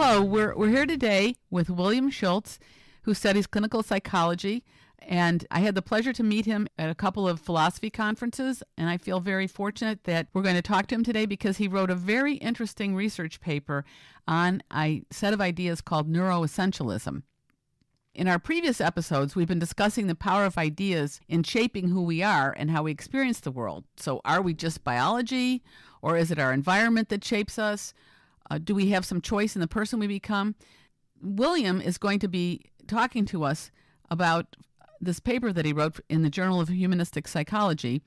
Hello, we're here today with William Schultz, who studies clinical psychology, and I had the pleasure to meet him at a couple of philosophy conferences, and I feel very fortunate that we're going to talk to him today because he wrote a very interesting research paper on a set of ideas called Neuroessentialism. In our previous episodes, we've been discussing the power of ideas in shaping who we are and how we experience the world. So are we just biology, or is it our environment that shapes us? Do we have some choice in the person we become? William is going to be talking to us about this paper that he wrote in the Journal of Humanistic Psychology,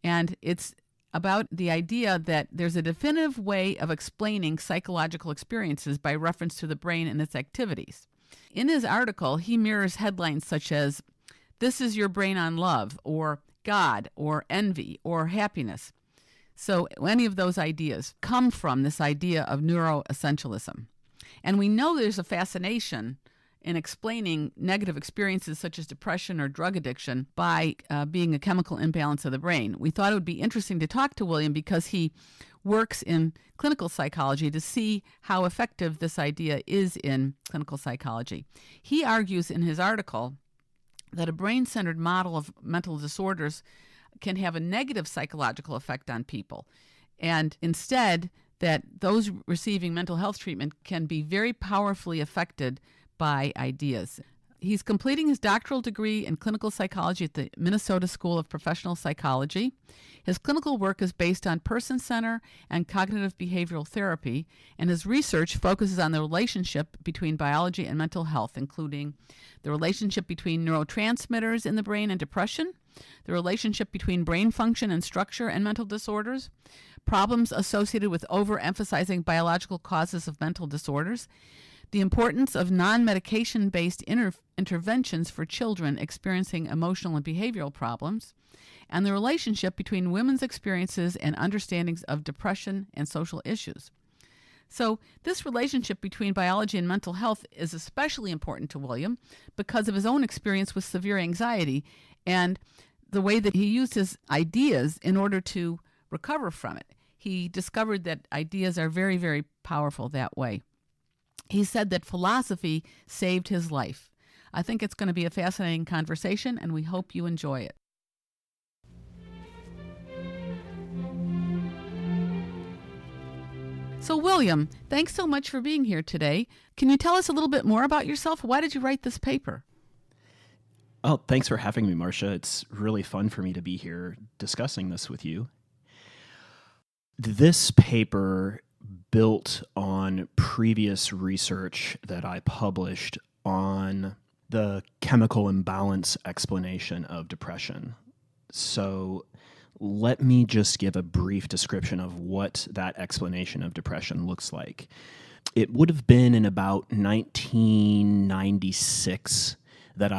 and it's about the idea that there's a definitive way of explaining psychological experiences by reference to the brain and its activities. In his article, he mirrors headlines such as, "This is your brain on love," or "God," or "envy," or "happiness." So any of those ideas come from this idea of neuroessentialism. And we know there's a fascination in explaining negative experiences such as depression or drug addiction by being a chemical imbalance of the brain. We thought it would be interesting to talk to William because he works in clinical psychology to see how effective this idea is in clinical psychology. He argues in his article that a brain-centered model of mental disorders can have a negative psychological effect on people, and instead that those receiving mental health treatment can be very powerfully affected by ideas. He's completing his doctoral degree in clinical psychology at the Minnesota School of Professional Psychology. His clinical work is based on person-centered and cognitive behavioral therapy, and his research focuses on the relationship between biology and mental health, including the relationship between neurotransmitters in the brain and depression, the relationship between brain function and structure and mental disorders, problems associated with overemphasizing biological causes of mental disorders, the importance of non-medication-based interventions for children experiencing emotional and behavioral problems, and the relationship between women's experiences and understandings of depression and social issues. So this relationship between biology and mental health is especially important to William because of his own experience with severe anxiety and the way that he used his ideas in order to recover from it. He discovered that ideas are very, very powerful that way. He said that philosophy saved his life. I think it's going to be a fascinating conversation, and we hope you enjoy it. So, William, thanks so much for being here today. Can you tell us a little bit more about yourself? Why did you write this paper? Oh, thanks for having me, Marsha. It's really fun for me to be here discussing this with you. This paper built on previous research that I published on the chemical imbalance explanation of depression. So let me just give a brief description of what that explanation of depression looks like. It would have been in about 1996 that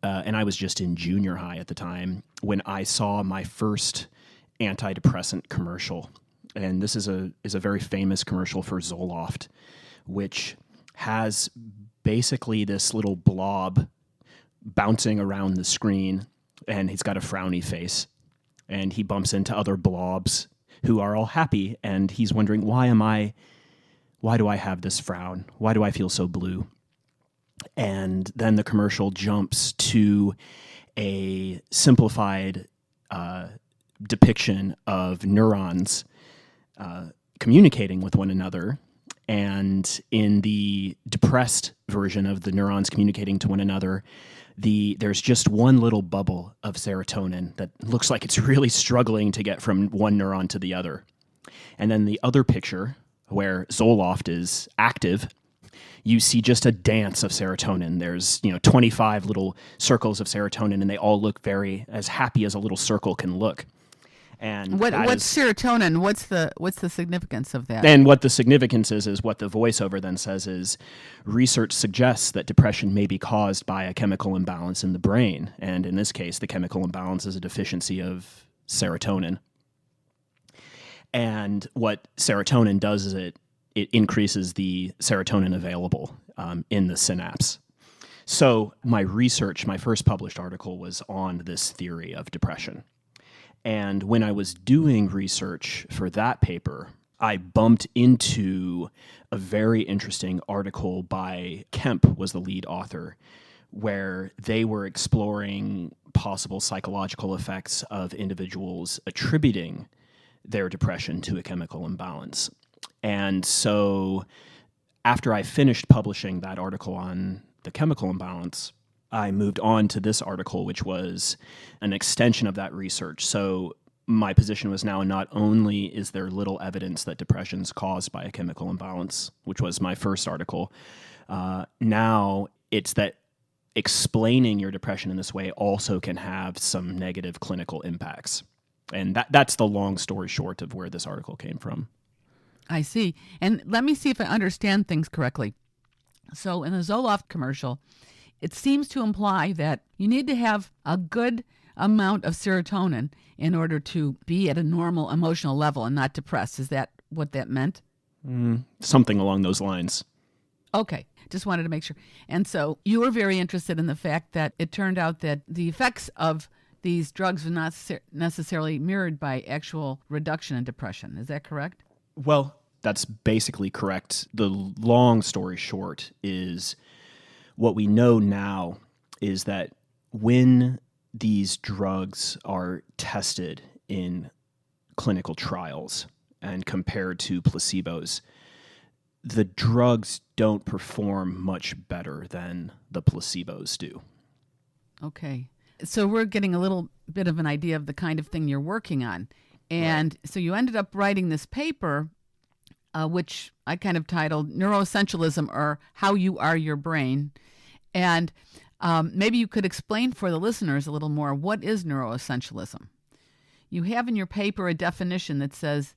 and I was just in junior high at the time, when I saw my first antidepressant commercial. And this is a very famous commercial for Zoloft, which has basically this little blob bouncing around the screen, and he's got a frowny face, and he bumps into other blobs who are all happy, and he's wondering, why do I have this frown? Why do I feel so blue? And then the commercial jumps to a simplified depiction of neurons communicating with one another. And in the depressed version of the neurons communicating to one another, there's just one little bubble of serotonin that looks like it's really struggling to get from one neuron to the other. And then the other picture, where Zoloft is active, you see just a dance of serotonin. There's 25 little circles of serotonin, and they all look very as happy as a little circle can look. And what's serotonin? What's the significance of that? And what the significance is what the voiceover then says is, research suggests that depression may be caused by a chemical imbalance in the brain. And in this case, the chemical imbalance is a deficiency of serotonin. And what serotonin does is it increases the serotonin available in the synapse. So my first published article was on this theory of depression. And when I was doing research for that paper, I bumped into a very interesting article by Kemp, was the lead author, where they were exploring possible psychological effects of individuals attributing their depression to a chemical imbalance. And so after I finished publishing that article on the chemical imbalance, I moved on to this article, which was an extension of that research. So my position was now not only is there little evidence that depression is caused by a chemical imbalance, which was my first article, now it's that explaining your depression in this way also can have some negative clinical impacts. And that's the long story short of where this article came from. I see. And let me see if I understand things correctly. So in the Zoloft commercial, it seems to imply that you need to have a good amount of serotonin in order to be at a normal emotional level and not depressed. Is that what that meant? Something along those lines. Okay. Just wanted to make sure. And so you were very interested in the fact that it turned out that the effects of these drugs were not necessarily mirrored by actual reduction in depression. Is that correct? Well, that's basically correct. The long story short is what we know now is that when these drugs are tested in clinical trials and compared to placebos, the drugs don't perform much better than the placebos do. Okay. So we're getting a little bit of an idea of the kind of thing you're working on. And so you ended up writing this paper, which I kind of titled Neuroessentialism, or How You Are Your Brain. And maybe you could explain for the listeners a little more, what is neuroessentialism? You have in your paper a definition that says,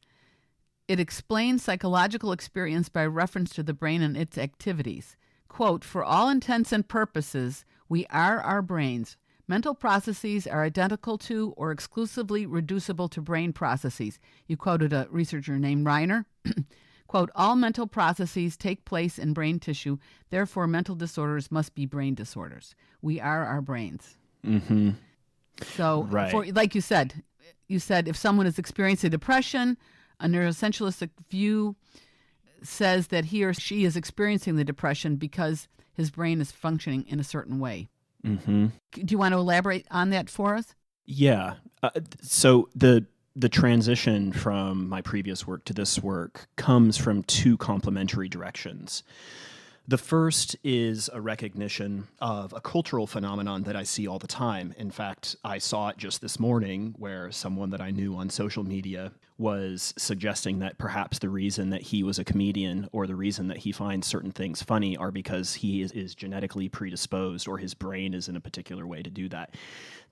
it explains psychological experience by reference to the brain and its activities. Quote, for all intents and purposes, we are our brains. Mental processes are identical to or exclusively reducible to brain processes. You quoted a researcher named Reiner. Quote, all mental processes take place in brain tissue. Therefore, mental disorders must be brain disorders. We are our brains. Mm-hmm. So, right. Like you said if someone is experiencing depression, a neuroessentialistic view says that he or she is experiencing the depression because his brain is functioning in a certain way. Mm-hmm. Do you want to elaborate on that for us? Yeah. So the transition from my previous work to this work comes from two complementary directions. The first is a recognition of a cultural phenomenon that I see all the time. In fact, I saw it just this morning where someone that I knew on social media was suggesting that perhaps the reason that he was a comedian or the reason that he finds certain things funny are because he is genetically predisposed or his brain is in a particular way to do that.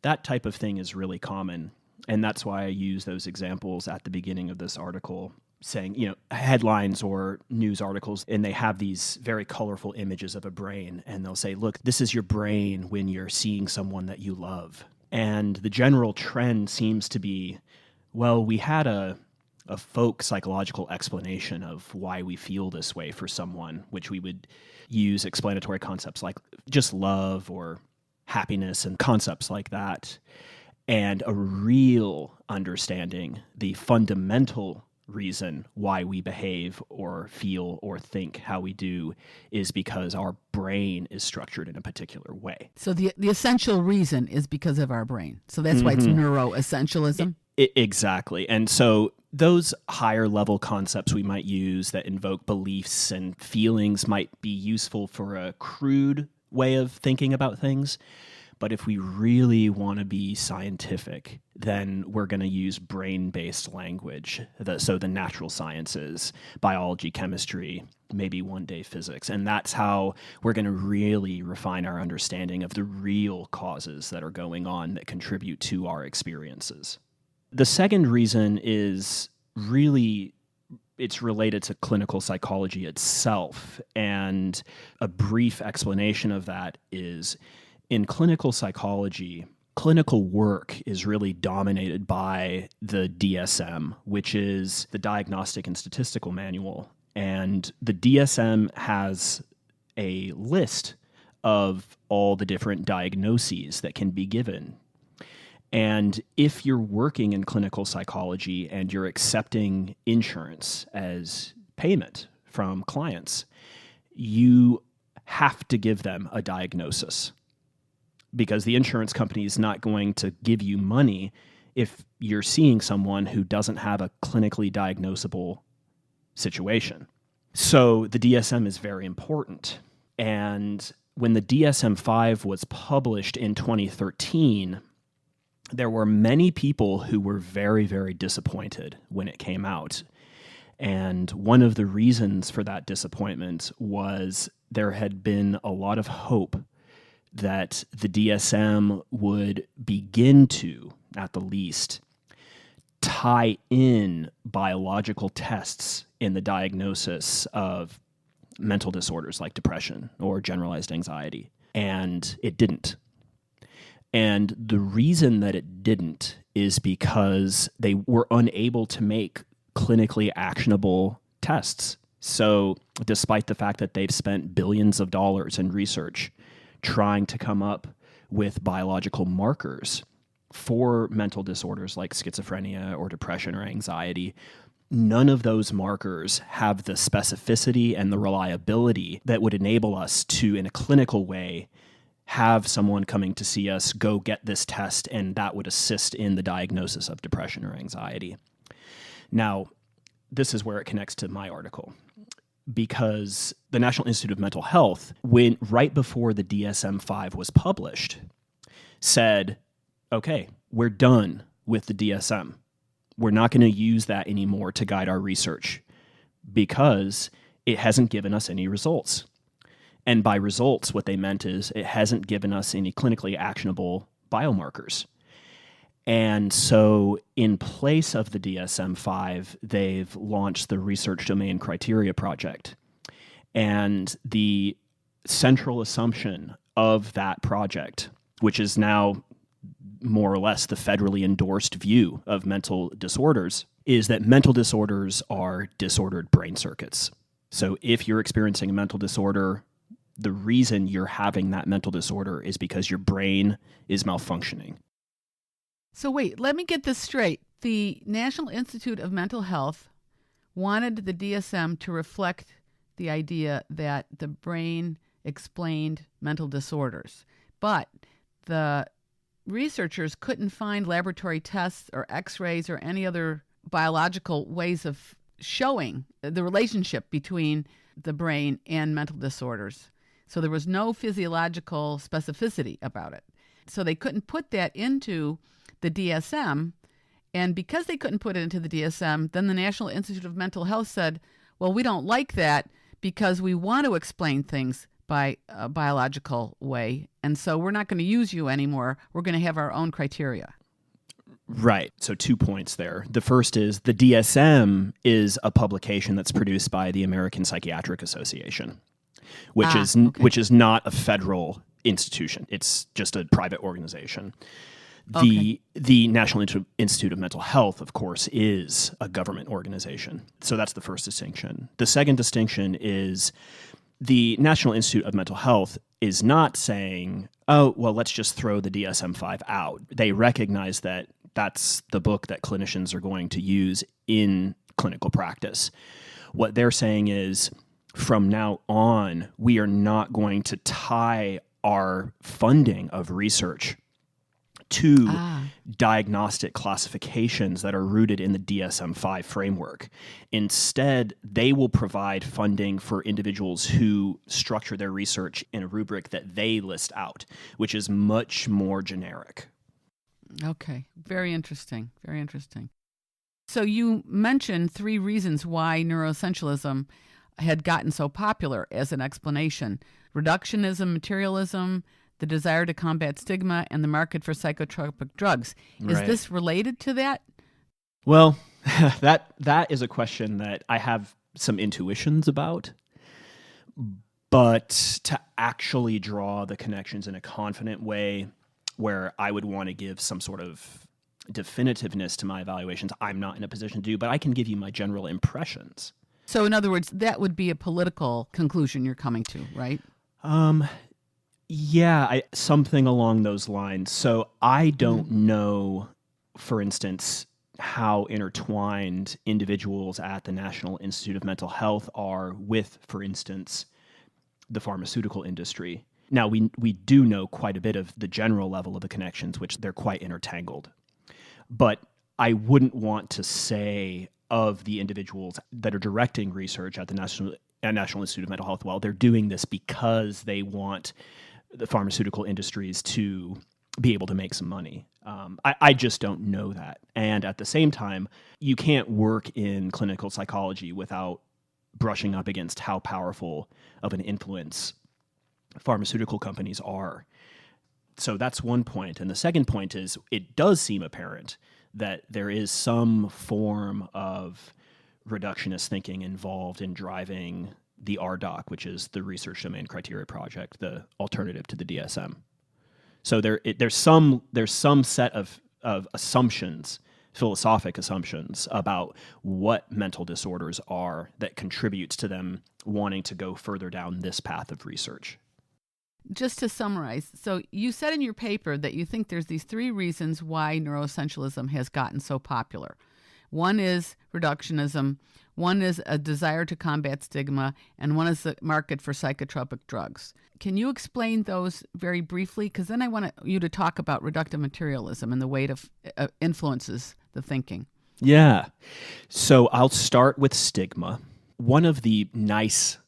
That type of thing is really common. And that's why I use those examples at the beginning of this article, saying, headlines or news articles, and they have these very colorful images of a brain, and they'll say, look, this is your brain when you're seeing someone that you love. And the general trend seems to be, well, we had a folk psychological explanation of why we feel this way for someone, which we would use explanatory concepts like just love or happiness and concepts like that. And a real understanding, the fundamental reason why we behave or feel or think how we do is because our brain is structured in a particular way. So the essential reason is because of our brain. So that's why it's neuroessentialism. Exactly. And so those higher level concepts we might use that invoke beliefs and feelings might be useful for a crude way of thinking about things. But if we really want to be scientific, then we're going to use brain-based language. So the natural sciences, biology, chemistry, maybe one day physics. And that's how we're going to really refine our understanding of the real causes that are going on that contribute to our experiences. The second reason is really, it's related to clinical psychology itself. And a brief explanation of that is, in clinical psychology, clinical work is really dominated by the DSM, which is the Diagnostic and Statistical Manual. And the DSM has a list of all the different diagnoses that can be given. And if you're working in clinical psychology and you're accepting insurance as payment from clients, you have to give them a diagnosis, because the insurance company is not going to give you money if you're seeing someone who doesn't have a clinically diagnosable situation. So the DSM is very important. And when the DSM-5 was published in 2013, there were many people who were very, very disappointed when it came out. And one of the reasons for that disappointment was there had been a lot of hope that the DSM would begin to, at the least, tie in biological tests in the diagnosis of mental disorders like depression or generalized anxiety. And it didn't. And the reason that it didn't is because they were unable to make clinically actionable tests. So despite the fact that they've spent billions of dollars in research trying to come up with biological markers for mental disorders like schizophrenia or depression or anxiety, none of those markers have the specificity and the reliability that would enable us to, in a clinical way, have someone coming to see us go get this test, and that would assist in the diagnosis of depression or anxiety. Now, this is where it connects to my article, because the National Institute of Mental Health, when right before the DSM-5 was published, said, okay, we're done with the DSM. We're not going to use that anymore to guide our research because it hasn't given us any results. And by results, what they meant is it hasn't given us any clinically actionable biomarkers. And so in place of the DSM-5, they've launched the Research Domain Criteria Project. And the central assumption of that project, which is now more or less the federally endorsed view of mental disorders, is that mental disorders are disordered brain circuits. So if you're experiencing a mental disorder, the reason you're having that mental disorder is because your brain is malfunctioning. So wait, let me get this straight. The National Institute of Mental Health wanted the DSM to reflect the idea that the brain explained mental disorders, but the researchers couldn't find laboratory tests or x-rays or any other biological ways of showing the relationship between the brain and mental disorders. So there was no physiological specificity about it. So they couldn't put that into the DSM. And because they couldn't put it into the DSM, then the National Institute of Mental Health said, well, we don't like that because we want to explain things by a biological way. And so we're not going to use you anymore. We're going to have our own criteria. Right. So 2 points there. The first is the DSM is a publication that's produced by the American Psychiatric Association, which is not a federal institution. It's just a private organization. The National Institute of Mental Health, of course, is a government organization. So that's the first distinction. The second distinction is the National Institute of Mental Health is not saying, oh, well, let's just throw the DSM-5 out. They recognize that that's the book that clinicians are going to use in clinical practice. What they're saying is, from now on, we are not going to tie our funding of research to diagnostic classifications that are rooted in the DSM-5 framework. Instead, they will provide funding for individuals who structure their research in a rubric that they list out, which is much more generic. Okay. Very interesting. Very interesting. So you mentioned 3 reasons why neuroessentialism had gotten so popular as an explanation: reductionism, materialism, the desire to combat stigma, and the market for psychotropic drugs. Is this related to that? Well, that is a question that I have some intuitions about, but to actually draw the connections in a confident way where I would want to give some sort of definitiveness to my evaluations, I'm not in a position to do, but I can give you my general impressions. So in other words, that would be a political conclusion you're coming to, right? Yeah, something along those lines. So I don't know, for instance, how intertwined individuals at the National Institute of Mental Health are with, for instance, the pharmaceutical industry. Now, we do know quite a bit of the general level of the connections, which they're quite intertangled. But I wouldn't want to say of the individuals that are directing research at the National Institute of Mental Health, well, they're doing this because they want the pharmaceutical industries to be able to make some money. I just don't know that. And at the same time, you can't work in clinical psychology without brushing up against how powerful of an influence pharmaceutical companies are. So that's one point. And the second point is it does seem apparent that there is some form of reductionist thinking involved in driving the RDoC, which is the Research Domain Criteria Project, the alternative to the DSM. So there's some set of assumptions, philosophic assumptions about what mental disorders are that contributes to them wanting to go further down this path of research. Just to summarize, so you said in your paper that you think there's these three reasons why neuroessentialism has gotten so popular. One is reductionism, one is a desire to combat stigma, and one is the market for psychotropic drugs. Can you explain those very briefly? Because then I want you to talk about reductive materialism and the way it influences the thinking. Yeah. So I'll start with stigma. One of the nice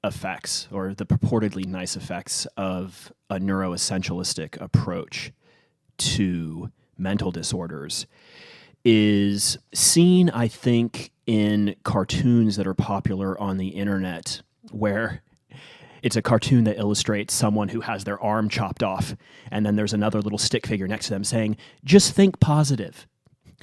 effects, or the purportedly nice effects, of a neuroessentialistic approach to mental disorders is seen, I think, in cartoons that are popular on the internet, where it's a cartoon that illustrates someone who has their arm chopped off, and then there's another little stick figure next to them saying, just think positive.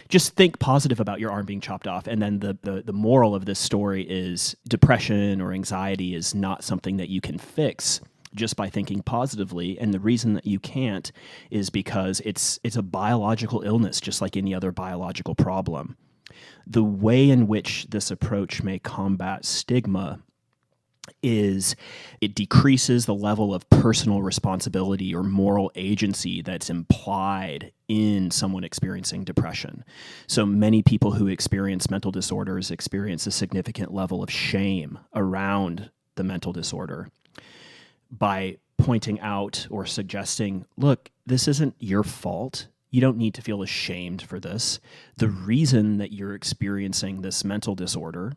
Just think positive about your arm being chopped off. And then the moral of this story is depression or anxiety is not something that you can fix just by thinking positively. And the reason that you can't is because it's a biological illness, just like any other biological problem. The way in which this approach may combat stigma is it decreases the level of personal responsibility or moral agency that's implied in someone experiencing depression. So many people who experience mental disorders experience a significant level of shame around the mental disorder. By pointing out or suggesting, look, this isn't your fault. You don't need to feel ashamed for this. The reason that you're experiencing this mental disorder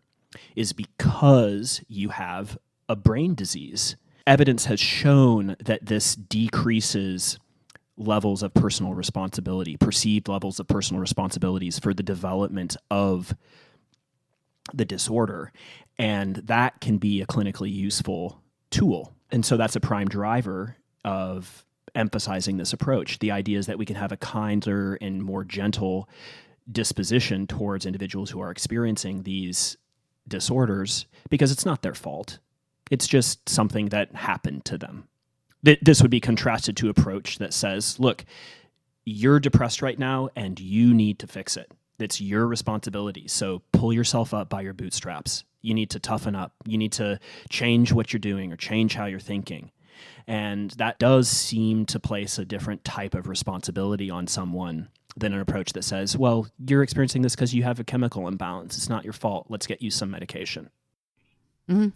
is because you have a brain disease. Evidence has shown that this decreases levels of personal responsibility, perceived levels of personal responsibilities for the development of the disorder. And that can be a clinically useful tool. And so that's a prime driver of emphasizing this approach. The idea is that we can have a kinder and more gentle disposition towards individuals who are experiencing these disorders because it's not their fault. It's just something that happened to them. This would be contrasted to an approach that says, look, you're depressed right now and you need to fix it. It's your responsibility. So pull yourself up by your bootstraps. You need to toughen up. You need to change what you're doing or change how you're thinking. And that does seem to place a different type of responsibility on someone than an approach that says, well, you're experiencing this because you have a chemical imbalance. It's not your fault. Let's get you some medication.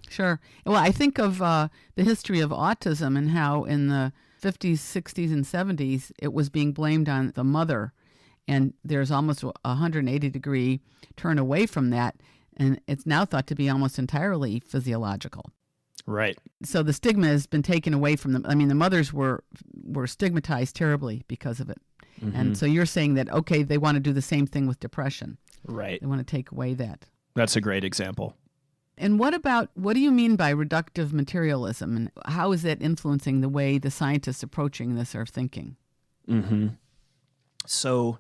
Sure. Well, I think of the history of autism and how in the 50s, 60s, and 70s, it was being blamed on the mother. And there's almost a 180-degree turn away from that. And it's now thought to be almost entirely physiological. Right. So the stigma has been taken away from them. I mean, the mothers were stigmatized terribly because of it. Mm-hmm. And so you're saying that, okay, they want to do the same thing with depression. Right. They want to take away that. That's a great example. And what do you mean by reductive materialism? And how is that influencing the way the scientists approaching this are thinking? Mm-hmm. So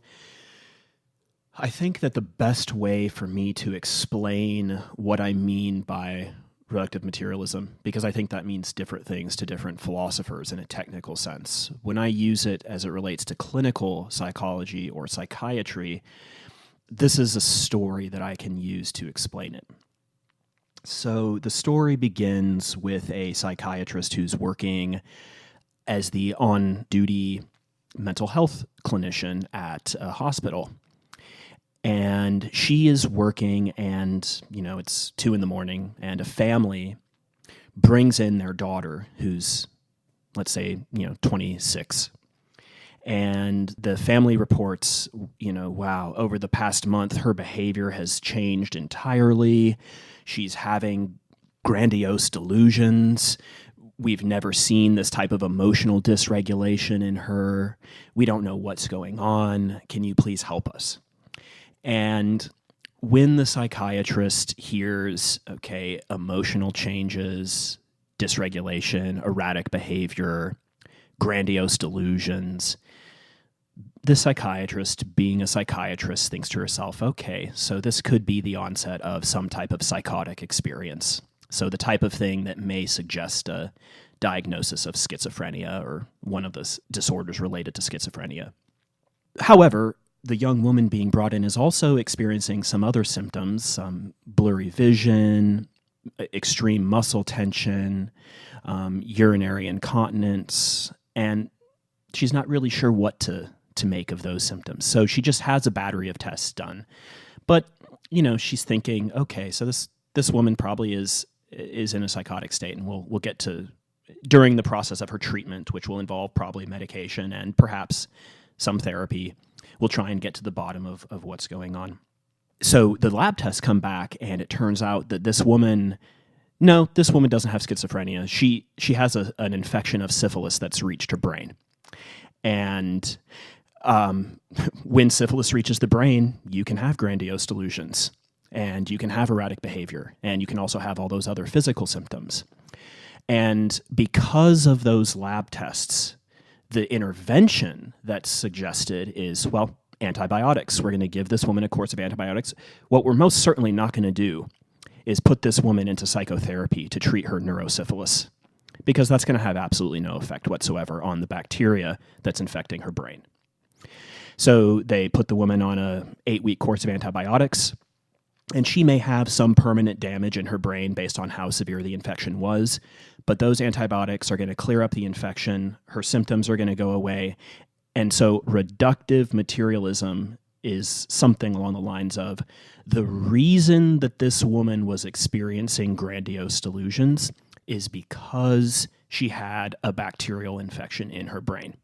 I think that the best way for me to explain what I mean by reductive materialism, because I think that means different things to different philosophers in a technical sense. When I use it as it relates to clinical psychology or psychiatry, this is a story that I can use to explain it. So the story begins with a psychiatrist who's working as the on-duty mental health clinician at a hospital. And she is working, and, it's 2 a.m, and a family brings in their daughter who's, let's say, 26. And the family reports, wow, over the past month, her behavior has changed entirely. She's having grandiose delusions. We've never seen this type of emotional dysregulation in her. We don't know what's going on. Can you please help us? And when the psychiatrist hears, okay, emotional changes, dysregulation, erratic behavior, grandiose delusions, the psychiatrist, being a psychiatrist, thinks to herself, okay, so this could be the onset of some type of psychotic experience. So the type of thing that may suggest a diagnosis of schizophrenia or one of the disorders related to schizophrenia. However, the young woman being brought in is also experiencing some other symptoms, some blurry vision, extreme muscle tension, urinary incontinence, and she's not really sure what to make of those symptoms. So she just has a battery of tests done. But, she's thinking, okay, so this woman probably is in a psychotic state, and we'll get to, during the process of her treatment, which will involve probably medication and perhaps some therapy, we'll try and get to the bottom of what's going on. So the lab tests come back, and it turns out that this woman doesn't have schizophrenia. She has an infection of syphilis that's reached her brain. And when syphilis reaches the brain, you can have grandiose delusions, and you can have erratic behavior, and you can also have all those other physical symptoms. And because of those lab tests, the intervention that's suggested is, well, antibiotics. We're going to give this woman a course of antibiotics. What we're most certainly not going to do is put this woman into psychotherapy to treat her neurosyphilis, because that's going to have absolutely no effect whatsoever on the bacteria that's infecting her brain. So they put the woman on a 8-week course of antibiotics, and she may have some permanent damage in her brain based on how severe the infection was, but those antibiotics are going to clear up the infection, her symptoms are going to go away, and so reductive materialism is something along the lines of the reason that this woman was experiencing grandiose delusions is because she had a bacterial infection in her brain.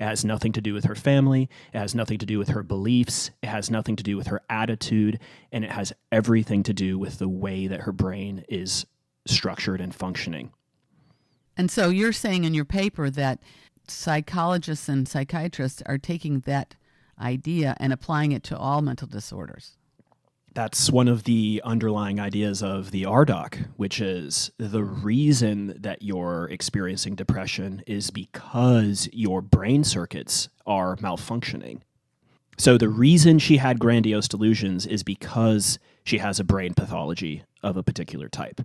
It has nothing to do with her family. It has nothing to do with her beliefs. It has nothing to do with her attitude. And it has everything to do with the way that her brain is structured and functioning. And so you're saying in your paper that psychologists and psychiatrists are taking that idea and applying it to all mental disorders. That's one of the underlying ideas of the RDoC, which is the reason that you're experiencing depression is because your brain circuits are malfunctioning. So the reason she had grandiose delusions is because she has a brain pathology of a particular type.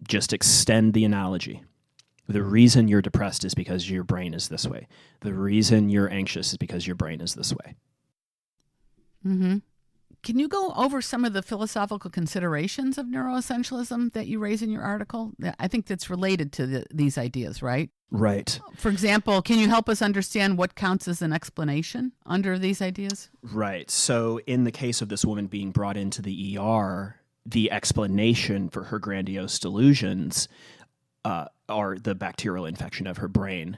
Just extend the analogy. The reason you're depressed is because your brain is this way. The reason you're anxious is because your brain is this way. Mm-hmm. Can you go over some of the philosophical considerations of neuroessentialism that you raise in your article? I think that's related to these ideas, right? Right. For example, can you help us understand what counts as an explanation under these ideas? Right. So in the case of this woman being brought into the ER, the explanation for her grandiose delusions are the bacterial infection of her brain.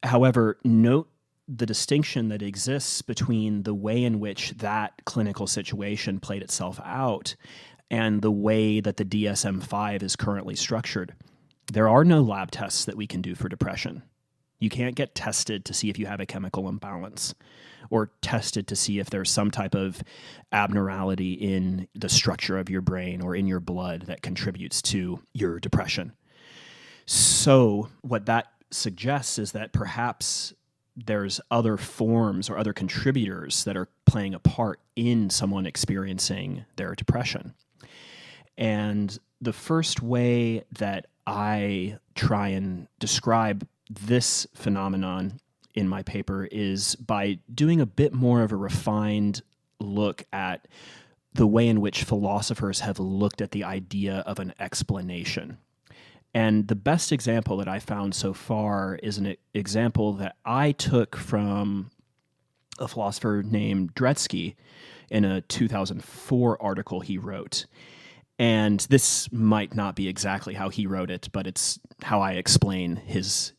However, note the distinction that exists between the way in which that clinical situation played itself out and the way that the DSM-5 is currently structured. There are no lab tests that we can do for depression. You can't get tested to see if you have a chemical imbalance or tested to see if there's some type of abnormality in the structure of your brain or in your blood that contributes to your depression. So what that suggests is that perhaps there's other forms or other contributors that are playing a part in someone experiencing their depression. And the first way that I try and describe this phenomenon in my paper is by doing a bit more of a refined look at the way in which philosophers have looked at the idea of an explanation. And the best example that I found so far is an example that I took from a philosopher named Dretske in a 2004 article he wrote. And this might not be exactly how he wrote it, but it's how I explain his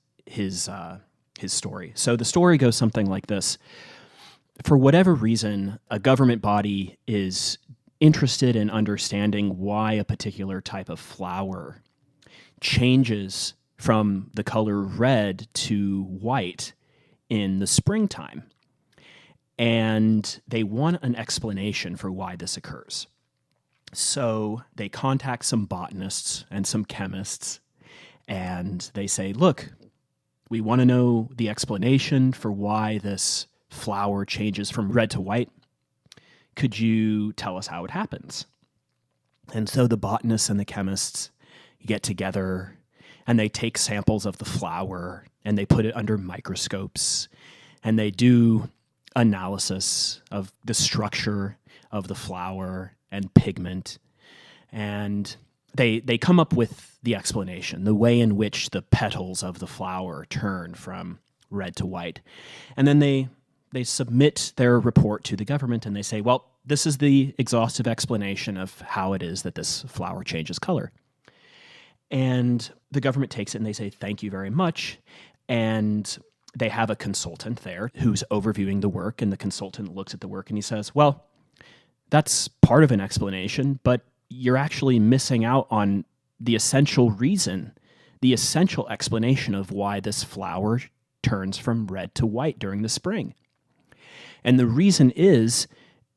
story. So the story goes something like this. For whatever reason, a government body is interested in understanding why a particular type of flower changes from the color red to white in the springtime. And they want an explanation for why this occurs. So they contact some botanists and some chemists, and they say, look, we want to know the explanation for why this flower changes from red to white. Could you tell us how it happens? And so the botanists and the chemists get together, and they take samples of the flower, and they put it under microscopes, and they do analysis of the structure of the flower and pigment, and they come up with the explanation, the way in which the petals of the flower turn from red to white. And then they submit their report to the government, and they say, well, this is the exhaustive explanation of how it is that this flower changes color. And the government takes it and they say, thank you very much. And they have a consultant there who's overviewing the work, and the consultant looks at the work and he says, well, that's part of an explanation, but you're actually missing out on the essential reason, the essential explanation of why this flower turns from red to white during the spring. And the reason is,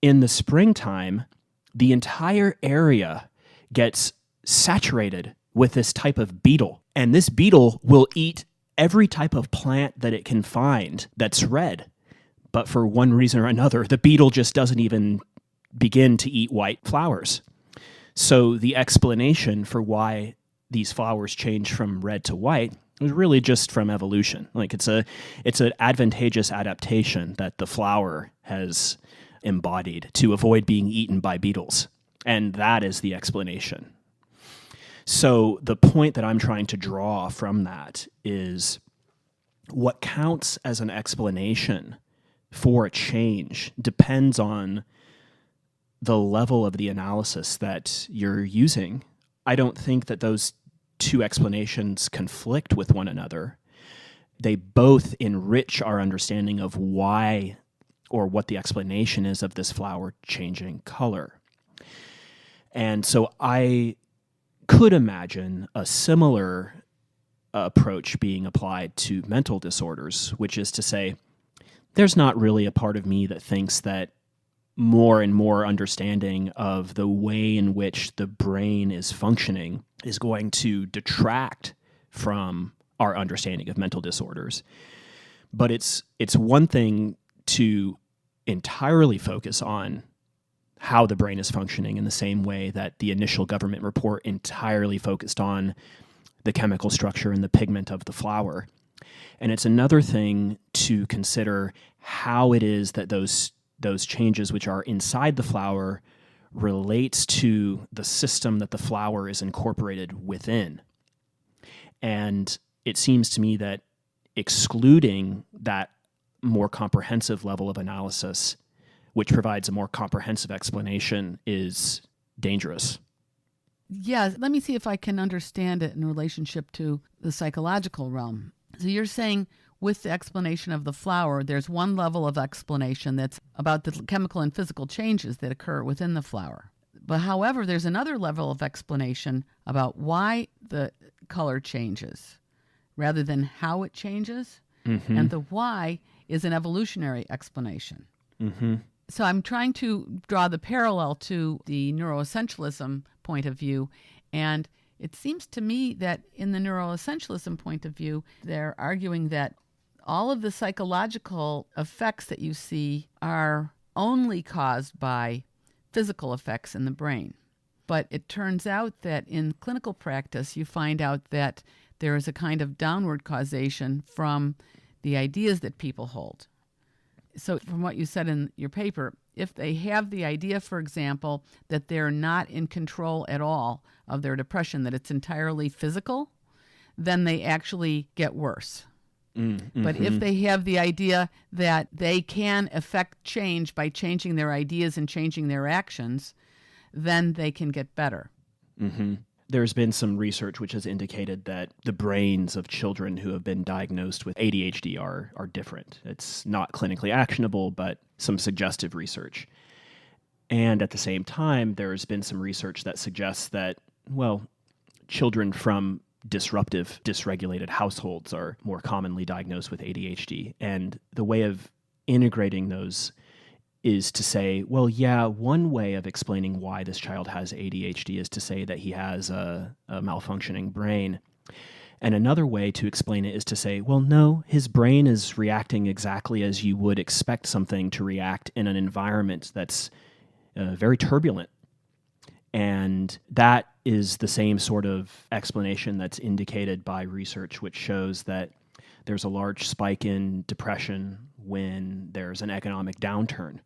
in the springtime, the entire area gets saturated with this type of beetle. And this beetle will eat every type of plant that it can find that's red. But for one reason or another, the beetle just doesn't even begin to eat white flowers. So the explanation for why these flowers change from red to white is really just from evolution. Like it's an advantageous adaptation that the flower has embodied to avoid being eaten by beetles. And that is the explanation. So the point that I'm trying to draw from that is what counts as an explanation for a change depends on the level of the analysis that you're using. I don't think that those two explanations conflict with one another. They both enrich our understanding of why or what the explanation is of this flower changing color. And so I could imagine a similar approach being applied to mental disorders, which is to say, there's not really a part of me that thinks that more and more understanding of the way in which the brain is functioning is going to detract from our understanding of mental disorders. But it's one thing to entirely focus on how the brain is functioning in the same way that the initial government report entirely focused on the chemical structure and the pigment of the flower. And it's another thing to consider how it is that those changes which are inside the flower relates to the system that the flower is incorporated within. And it seems to me that excluding that more comprehensive level of analysis, which provides a more comprehensive explanation, is dangerous. Yeah, let me see if I can understand it in relationship to the psychological realm. So you're saying with the explanation of the flower, there's one level of explanation that's about the chemical and physical changes that occur within the flower. But however, there's another level of explanation about why the color changes rather than how it changes. Mm-hmm. And the why is an evolutionary explanation. Mm-hmm. So I'm trying to draw the parallel to the neuroessentialism point of view. And it seems to me that in the neuroessentialism point of view, they're arguing that all of the psychological effects that you see are only caused by physical effects in the brain. But it turns out that in clinical practice, you find out that there is a kind of downward causation from the ideas that people hold. So from what you said in your paper, if they have the idea, for example, that they're not in control at all of their depression, that it's entirely physical, then they actually get worse. Mm-hmm. But if they have the idea that they can affect change by changing their ideas and changing their actions, then they can get better. Mm-hmm. There's been some research which has indicated that the brains of children who have been diagnosed with ADHD are different. It's not clinically actionable, but some suggestive research. And at the same time, there's been some research that suggests that, well, children from disruptive, dysregulated households are more commonly diagnosed with ADHD. And the way of integrating those is to say, well, yeah, one way of explaining why this child has ADHD is to say that he has a malfunctioning brain. And another way to explain it is to say, well, no, his brain is reacting exactly as you would expect something to react in an environment that's very turbulent. And that is the same sort of explanation that's indicated by research, which shows that there's a large spike in depression when there's an economic downturn.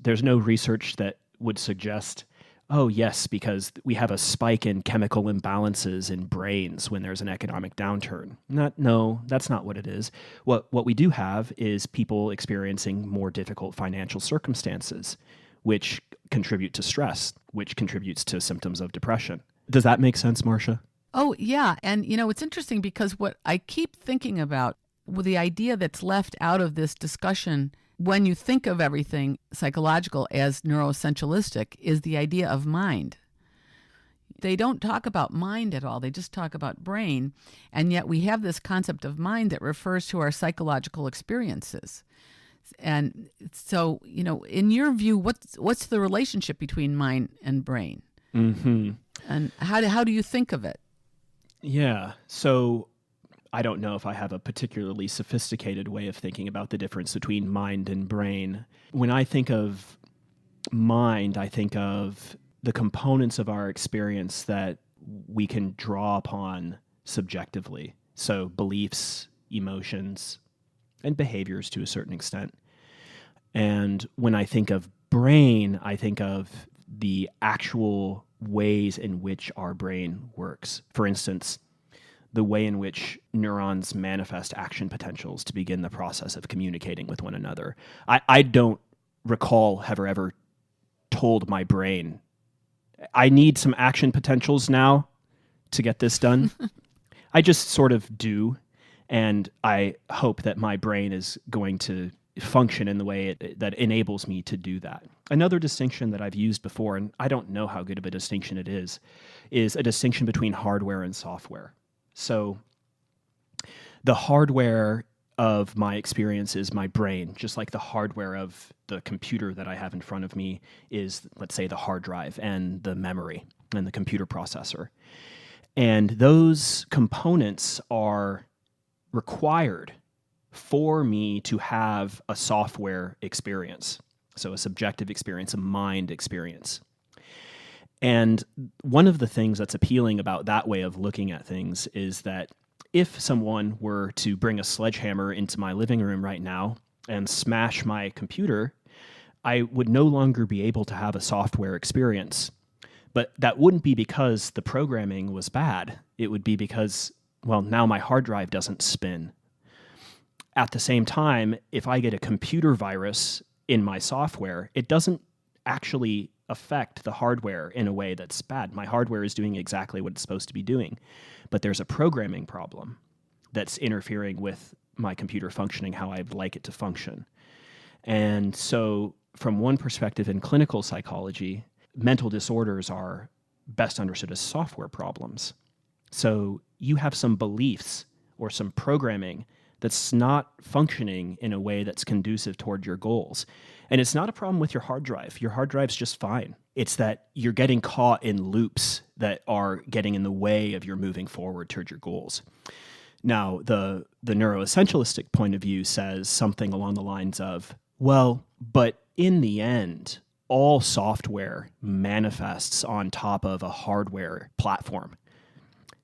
There's no research that would suggest, oh, yes, because we have a spike in chemical imbalances in brains when there's an economic downturn. No, that's not what it is. What we do have is people experiencing more difficult financial circumstances, which contribute to stress, which contributes to symptoms of depression. Does that make sense, Marsha? Oh, yeah. And, it's interesting because what I keep thinking about with the idea that's left out of this discussion when you think of everything psychological as neuroessentialistic is the idea of mind. They don't talk about mind at all. They just talk about brain. And yet we have this concept of mind that refers to our psychological experiences. And so, in your view, what's the relationship between mind and brain? Mm-hmm. And how do you think of it? Yeah. So I don't know if I have a particularly sophisticated way of thinking about the difference between mind and brain. When I think of mind, I think of the components of our experience that we can draw upon subjectively. So beliefs, emotions, and behaviors to a certain extent. And when I think of brain, I think of the actual ways in which our brain works. For instance, the way in which neurons manifest action potentials to begin the process of communicating with one another. I don't recall ever told my brain, I need some action potentials now to get this done. I just sort of do, and I hope that my brain is going to function in the way that enables me to do that. Another distinction that I've used before, and I don't know how good of a distinction it is a distinction between hardware and software. So the hardware of my experience is my brain, just like the hardware of the computer that I have in front of me is, let's say, the hard drive and the memory and the computer processor. And those components are required for me to have a software experience, so a subjective experience, a mind experience. And one of the things that's appealing about that way of looking at things is that if someone were to bring a sledgehammer into my living room right now and smash my computer, I would no longer be able to have a software experience. But that wouldn't be because the programming was bad. It would be because, well, now my hard drive doesn't spin. At the same time, if I get a computer virus in my software, it doesn't actually affect the hardware in a way that's bad. My hardware is doing exactly what it's supposed to be doing, but there's a programming problem that's interfering with my computer functioning how I'd like it to function. And so from one perspective in clinical psychology, mental disorders are best understood as software problems. So you have some beliefs or some programming that's not functioning in a way that's conducive toward your goals. And it's not a problem with your hard drive. Your hard drive's just fine. It's that you're getting caught in loops that are getting in the way of your moving forward toward your goals. Now, the neuroessentialistic point of view says something along the lines of, well, but in the end, all software manifests on top of a hardware platform.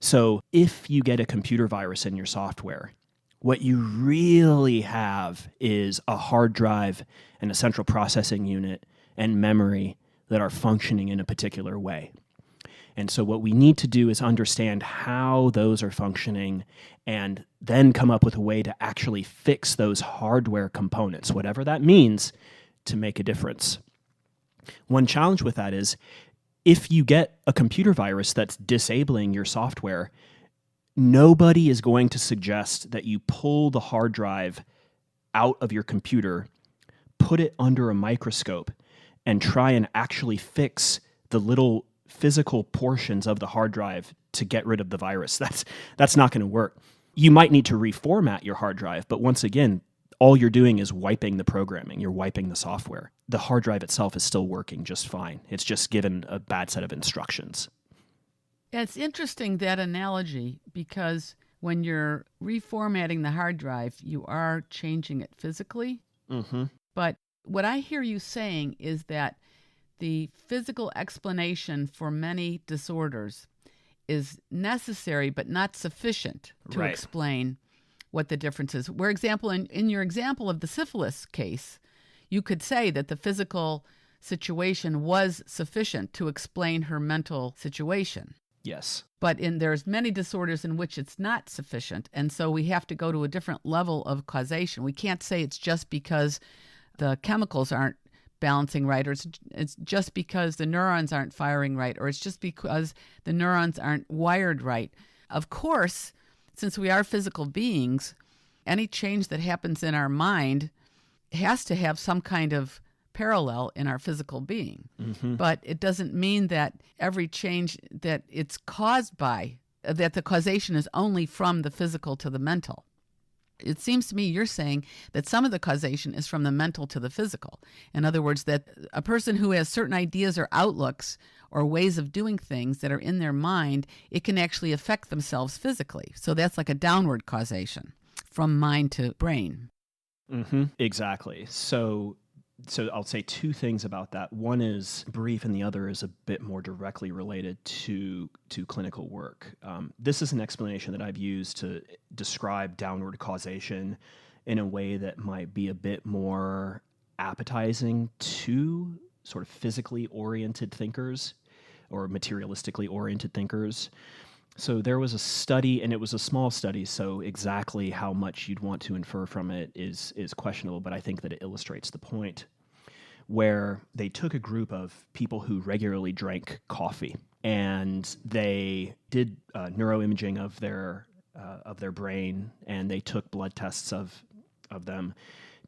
So if you get a computer virus in your software, what you really have is a hard drive and a central processing unit and memory that are functioning in a particular way. And so what we need to do is understand how those are functioning and then come up with a way to actually fix those hardware components, whatever that means, to make a difference. One challenge with that is if you get a computer virus that's disabling your software, nobody is going to suggest that you pull the hard drive out of your computer, put it under a microscope, and try and actually fix the little physical portions of the hard drive to get rid of the virus. That's not going to work. You might need to reformat your hard drive, but once again, all you're doing is wiping the programming. You're wiping the software. The hard drive itself is still working just fine. It's just given a bad set of instructions. It's interesting, that analogy, because when you're reformatting the hard drive, you are changing it physically. Mm-hmm. But what I hear you saying is that the physical explanation for many disorders is necessary but not sufficient to Right. explain what the difference is. For example, in your example of the syphilis case, you could say that the physical situation was sufficient to explain her mental situation. Yes. But there's many disorders in which it's not sufficient, and so we have to go to a different level of causation. We can't say it's just because the chemicals aren't balancing right, or it's just because the neurons aren't firing right, or it's just because the neurons aren't wired right. Of course, since we are physical beings, any change that happens in our mind has to have some kind of parallel in our physical being. Mm-hmm. But it doesn't mean that every change that it's caused by, that the causation is only from the physical to the mental. It seems to me you're saying that some of the causation is from the mental to the physical. In other words, that a person who has certain ideas or outlooks or ways of doing things that are in their mind, it can actually affect themselves physically. So that's like a downward causation from mind to brain. Mm-hmm. Exactly. So I'll say two things about that. One is brief, and the other is a bit more directly related to clinical work. This is an explanation that I've used to describe downward causation in a way that might be a bit more appetizing to sort of physically oriented thinkers or materialistically oriented thinkers. So there was a study, and it was a small study, so exactly how much you'd want to infer from it is questionable, but I think that it illustrates the point, where they took a group of people who regularly drank coffee, and they did neuroimaging of their brain, and they took blood tests of them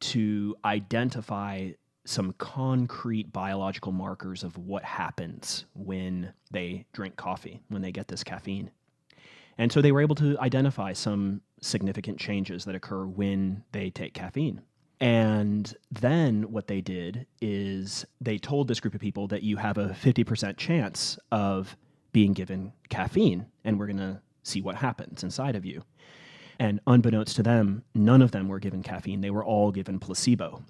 to identify some concrete biological markers of what happens when they drink coffee, when they get this caffeine. And so they were able to identify some significant changes that occur when they take caffeine. And then what they did is they told this group of people that you have a 50% chance of being given caffeine, and we're going to see what happens inside of you. And unbeknownst to them, none of them were given caffeine. They were all given placebo.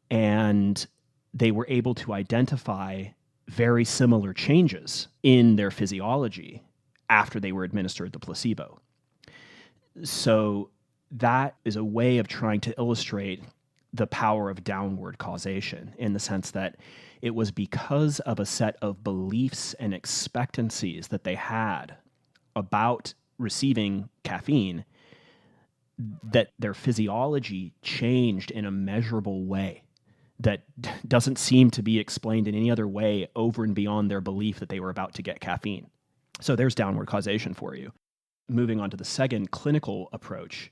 And they were able to identify very similar changes in their physiology after they were administered the placebo. So that is a way of trying to illustrate the power of downward causation, in the sense that it was because of a set of beliefs and expectancies that they had about receiving caffeine that their physiology changed in a measurable way that doesn't seem to be explained in any other way over and beyond their belief that they were about to get caffeine. So there's downward causation for you. Moving on to the second clinical approach,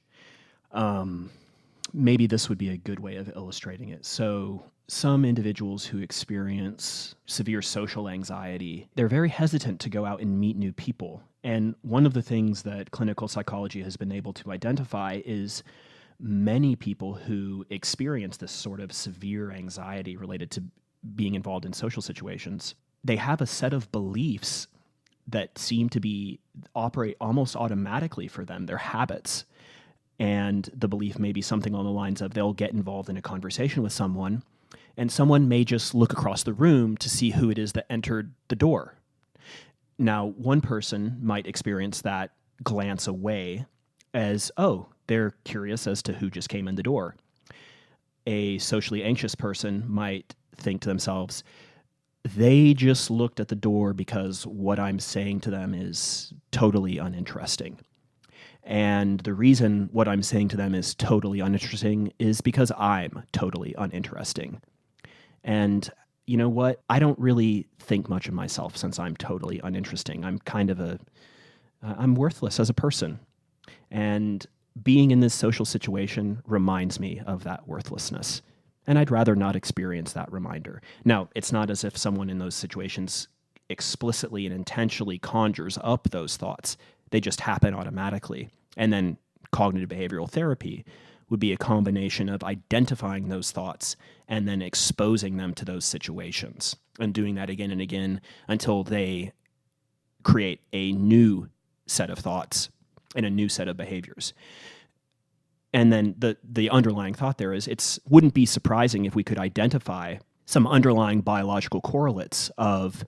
maybe this would be a good way of illustrating it. So some individuals who experience severe social anxiety, they're very hesitant to go out and meet new people. And one of the things that clinical psychology has been able to identify is many people who experience this sort of severe anxiety related to being involved in social situations, they have a set of beliefs that seem to operate almost automatically for them. They're habits. And the belief may be something along the lines of they'll get involved in a conversation with someone, and someone may just look across the room to see who it is that entered the door. Now, one person might experience that glance away as, oh, they're curious as to who just came in the door. A socially anxious person might think to themselves, they just looked at the door because what I'm saying to them is totally uninteresting. And the reason what I'm saying to them is totally uninteresting is because I'm totally uninteresting. And you know what? I don't really think much of myself since I'm totally uninteresting. I'm kind of I'm worthless as a person. And being in this social situation reminds me of that worthlessness. And I'd rather not experience that reminder. Now, it's not as if someone in those situations explicitly and intentionally conjures up those thoughts. They just happen automatically. And then cognitive behavioral therapy would be a combination of identifying those thoughts and then exposing them to those situations and doing that again and again until they create a new set of thoughts and a new set of behaviors. And then the underlying thought there is it wouldn't be surprising if we could identify some underlying biological correlates of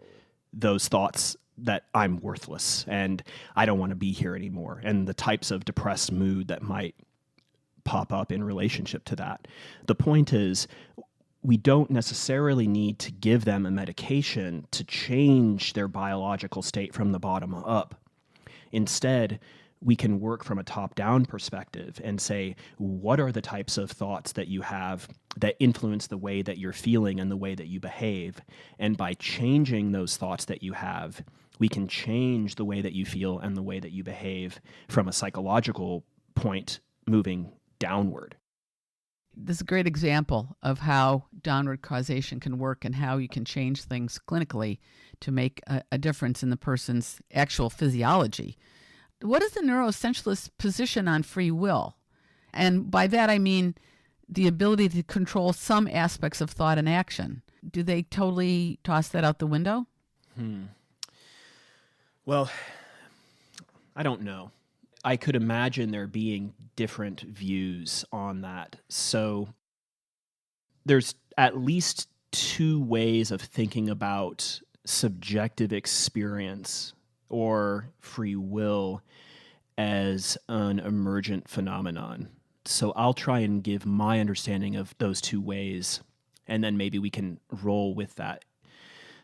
those thoughts that I'm worthless and I don't want to be here anymore, and the types of depressed mood that might pop up in relationship to that. The point is, we don't necessarily need to give them a medication to change their biological state from the bottom up. Instead, we can work from a top-down perspective and say, what are the types of thoughts that you have that influence the way that you're feeling and the way that you behave? And by changing those thoughts that you have, we can change the way that you feel and the way that you behave from a psychological point moving downward. This is a great example of how downward causation can work and how you can change things clinically to make a difference in the person's actual physiology. What is the neuroessentialist position on free will? And by that I mean the ability to control some aspects of thought and action. Do they totally toss that out the window? Well, I don't know. I could imagine there being different views on that. So there's at least two ways of thinking about subjective experience or free will as an emergent phenomenon. So I'll try and give my understanding of those two ways, and then maybe we can roll with that.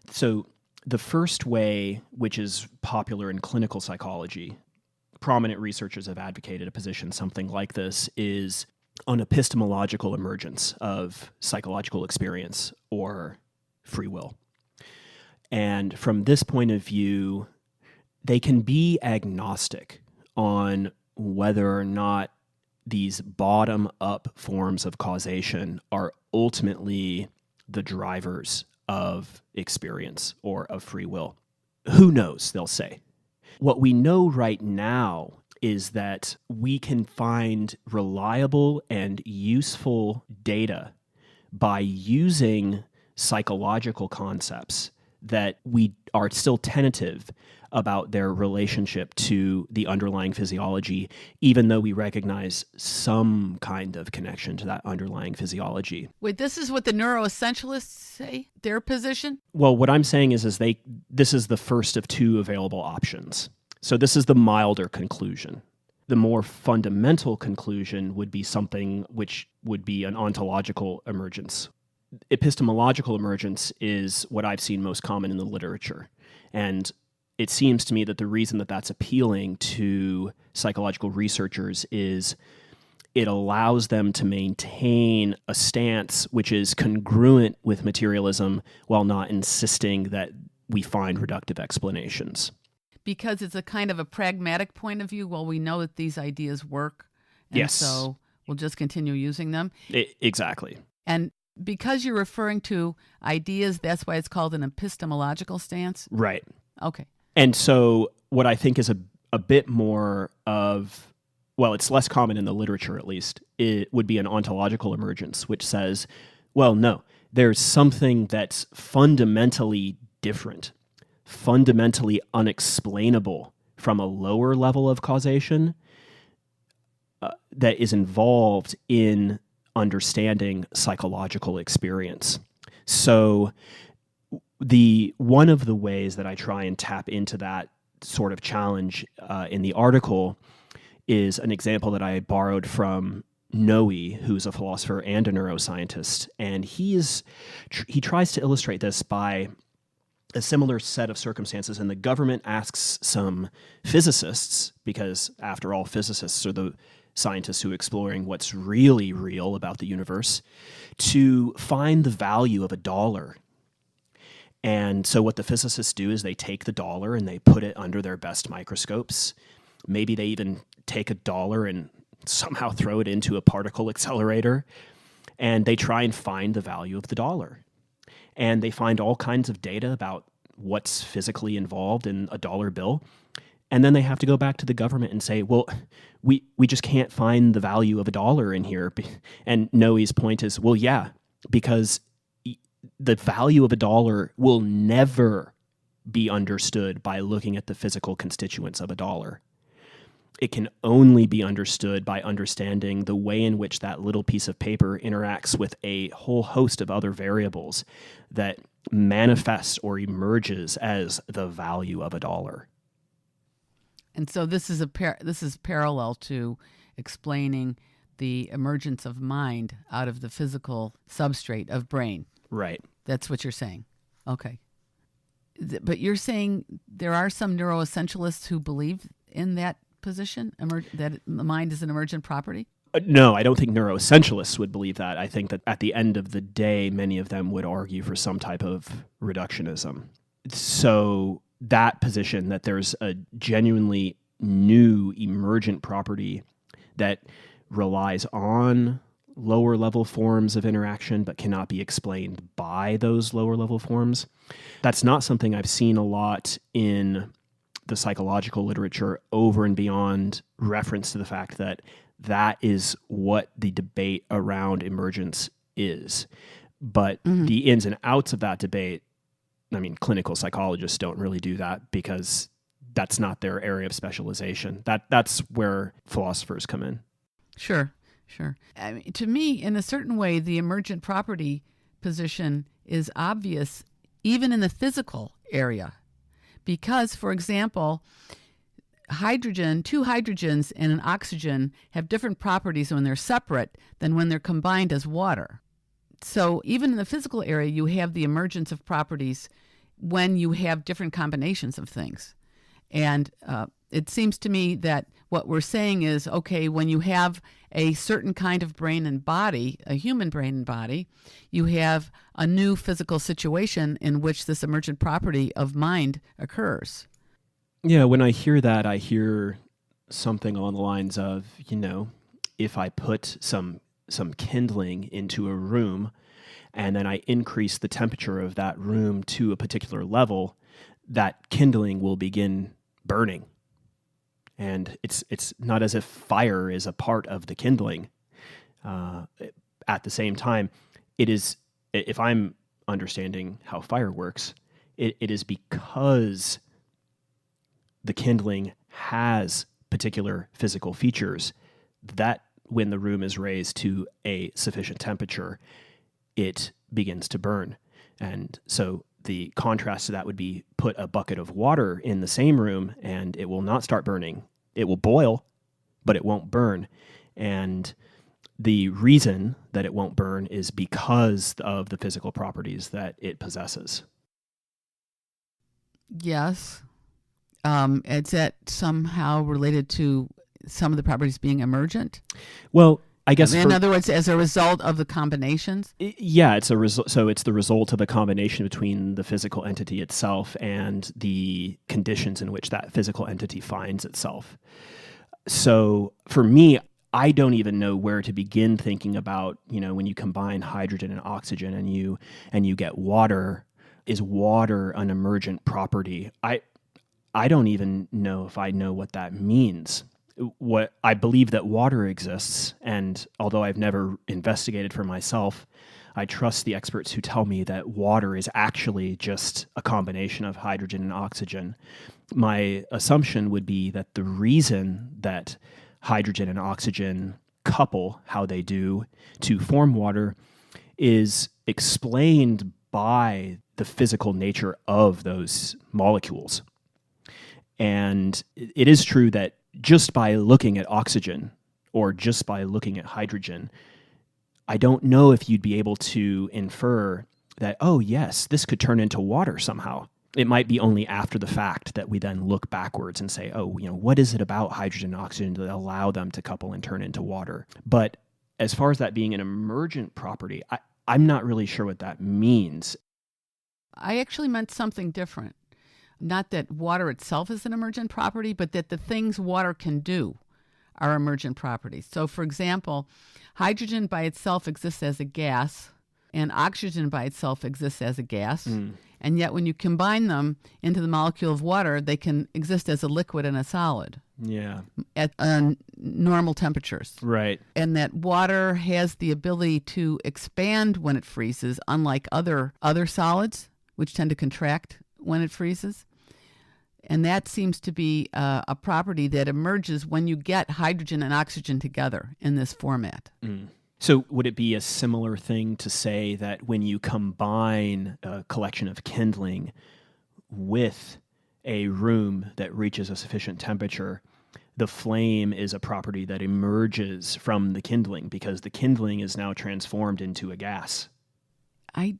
So the first way, which is popular in clinical psychology, prominent researchers have advocated a position something like this, is an epistemological emergence of psychological experience or free will. And from this point of view, they can be agnostic on whether or not these bottom-up forms of causation are ultimately the drivers of experience or of free will. Who knows, they'll say. What we know right now is that we can find reliable and useful data by using psychological concepts that we are still tentative about their relationship to the underlying physiology, even though we recognize some kind of connection to that underlying physiology. Wait, this is what the neuroessentialists say, their position? Well, what I'm saying is this is the first of two available options. So this is the milder conclusion. The more fundamental conclusion would be something which would be an ontological emergence. Epistemological emergence is what I've seen most common in the literature. And it seems to me that the reason that that's appealing to psychological researchers is it allows them to maintain a stance which is congruent with materialism while not insisting that we find reductive explanations. Because it's a kind of a pragmatic point of view. Well, we know that these ideas work, and yes. So we'll just continue using them. Exactly. And because you're referring to ideas, that's why it's called an epistemological stance? Right. Okay. And so what I think is a bit more of, well, it's less common in the literature at least, it would be an ontological emergence, which says, well, no, there's something that's fundamentally different, fundamentally unexplainable from a lower level of causation that is involved in understanding psychological experience. So one of the ways that I try and tap into that sort of challenge in the article is an example that I borrowed from Noe, who's a philosopher and a neuroscientist. And he tries to illustrate this by a similar set of circumstances, and the government asks some physicists, because after all, physicists are the scientists who are exploring what's really real about the universe, to find the value of a dollar. And so what the physicists do is they take the dollar and they put it under their best microscopes. Maybe they even take a dollar and somehow throw it into a particle accelerator, and they try and find the value of the dollar. And they find all kinds of data about what's physically involved in a dollar bill. And then they have to go back to the government and say, well, we just can't find the value of a dollar in here. And Noe's point is, well, yeah, because the value of a dollar will never be understood by looking at the physical constituents of a dollar. It can only be understood by understanding the way in which that little piece of paper interacts with a whole host of other variables that manifests or emerges as the value of a dollar. And so this is this is parallel to explaining the emergence of mind out of the physical substrate of brain. Right. That's what you're saying. Okay. But you're saying there are some neuroessentialists who believe in that position, that the mind is an emergent property? No, I don't think neuroessentialists would believe that. I think that at the end of the day, many of them would argue for some type of reductionism. So that position, that there's a genuinely new emergent property that relies on lower level forms of interaction but cannot be explained by those lower level forms, that's not something I've seen a lot in the psychological literature, over and beyond reference to the fact that that is what the debate around emergence is. But the ins and outs of that debate, I mean, clinical psychologists don't really do that because that's not their area of specialization. That's where philosophers come in. Sure. I mean, to me, in a certain way, the emergent property position is obvious even in the physical area. Because, for example, two hydrogens and an oxygen have different properties when they're separate than when they're combined as water. So even in the physical area, you have the emergence of properties when you have different combinations of things. And it seems to me that what we're saying is, okay, when you have a certain kind of brain and body, a human brain and body, you have a new physical situation in which this emergent property of mind occurs. Yeah, when I hear that, I hear something along the lines of, if I put some kindling into a room and then I increase the temperature of that room to a particular level, that kindling will begin burning. And it's not as if fire is a part of the kindling. At the same time, it is, if I'm understanding how fire works, it is because the kindling has particular physical features that when the room is raised to a sufficient temperature, it begins to burn. And so the contrast to that would be put a bucket of water in the same room and it will not start burning. It will boil, but it won't burn. And the reason that it won't burn is because of the physical properties that it possesses. Yes. Is that somehow related to some of the properties being emergent? Well, I guess in other words, as a result of the combinations? Yeah, it's a result. So it's the result of a combination between the physical entity itself and the conditions in which that physical entity finds itself. So for me, I don't even know where to begin thinking about, when you combine hydrogen and oxygen and you get water, is water an emergent property? I don't even know if I know what that means. What I believe that water exists, and although I've never investigated for myself, I trust the experts who tell me that water is actually just a combination of hydrogen and oxygen. My assumption would be that the reason that hydrogen and oxygen couple how they do to form water is explained by the physical nature of those molecules. And it is true that just by looking at oxygen or just by looking at hydrogen, I don't know if you'd be able to infer that, oh yes, this could turn into water somehow. It might be only after the fact that we then look backwards and say, oh, what is it about hydrogen and oxygen that allow them to couple and turn into water? But as far as that being an emergent property, I'm not really sure what that means. I actually meant something different. Not that water itself is an emergent property, but that the things water can do are emergent properties. So, for example, hydrogen by itself exists as a gas, and oxygen by itself exists as a gas. And yet when you combine them into the molecule of water, they can exist as a liquid and a solid. Yeah. At normal temperatures. Right. And that water has the ability to expand when it freezes, unlike other solids, which tend to contract when it freezes. And that seems to be a property that emerges when you get hydrogen and oxygen together in this format. So would it be a similar thing to say that when you combine a collection of kindling with a room that reaches a sufficient temperature, the flame is a property that emerges from the kindling because the kindling is now transformed into a gas? I'd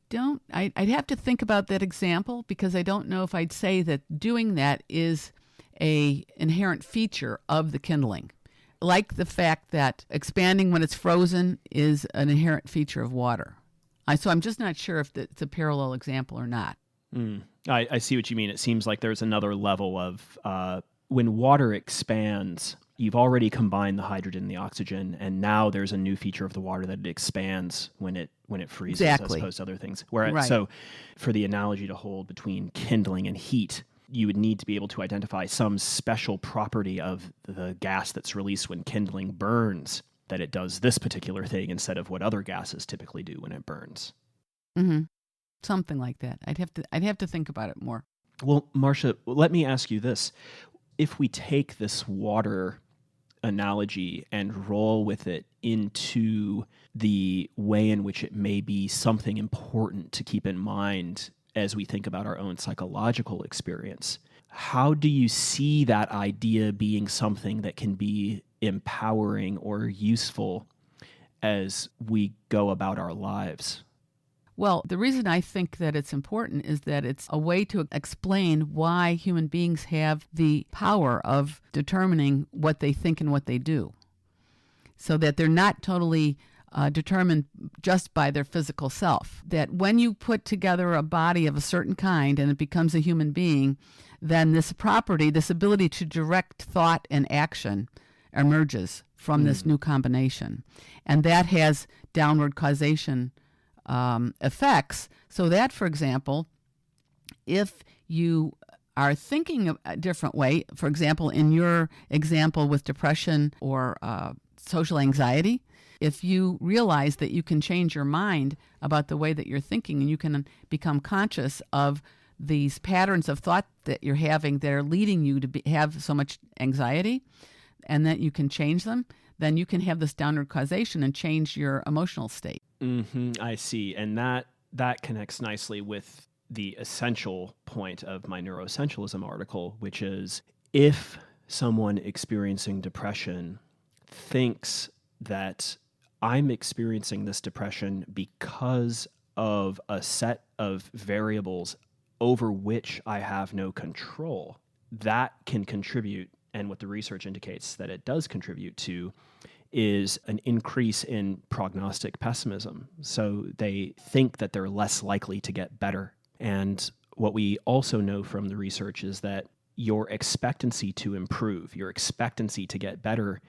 have to think about that example because I don't know if I'd say that doing that is an inherent feature of the kindling. Like the fact that expanding when it's frozen is an inherent feature of water. So I'm just not sure if it's a parallel example or not. I see what you mean. It seems like there's another level of when water expands, you've already combined the hydrogen and the oxygen, and now there's a new feature of the water that it expands when it freezes as opposed to other things. Whereas, so for the analogy to hold between kindling and heat, you would need to be able to identify some special property of the gas that's released when kindling burns, that it does this particular thing instead of what other gases typically do when it burns. Mm-hmm. Something like that. I'd have to think about it more. Well, Marsha, let me ask you this. If we take this water analogy and roll with it into the way in which it may be something important to keep in mind as we think about our own psychological experience, how do you see that idea being something that can be empowering or useful as we go about our lives? Well, the reason I think that it's important is that it's a way to explain why human beings have the power of determining what they think and what they do, so that they're not totally determined just by their physical self. That when you put together a body of a certain kind and it becomes a human being, then this property, this ability to direct thought and action emerges from this new combination. And that has downward causation effects. So that, for example, if you are thinking a different way, for example, in your example with depression or social anxiety, if you realize that you can change your mind about the way that you're thinking and you can become conscious of these patterns of thought that you're having that are leading you to have so much anxiety, and that you can change them, then you can have this downward causation and change your emotional state. I see. And that connects nicely with the essential point of my Neuroessentialism article, which is if someone experiencing depression thinks that I'm experiencing this depression because of a set of variables over which I have no control, that can contribute, and what the research indicates that it does contribute to, is an increase in prognostic pessimism. So they think that they're less likely to get better. And what we also know from the research is that your expectancy to improve, your expectancy to get better,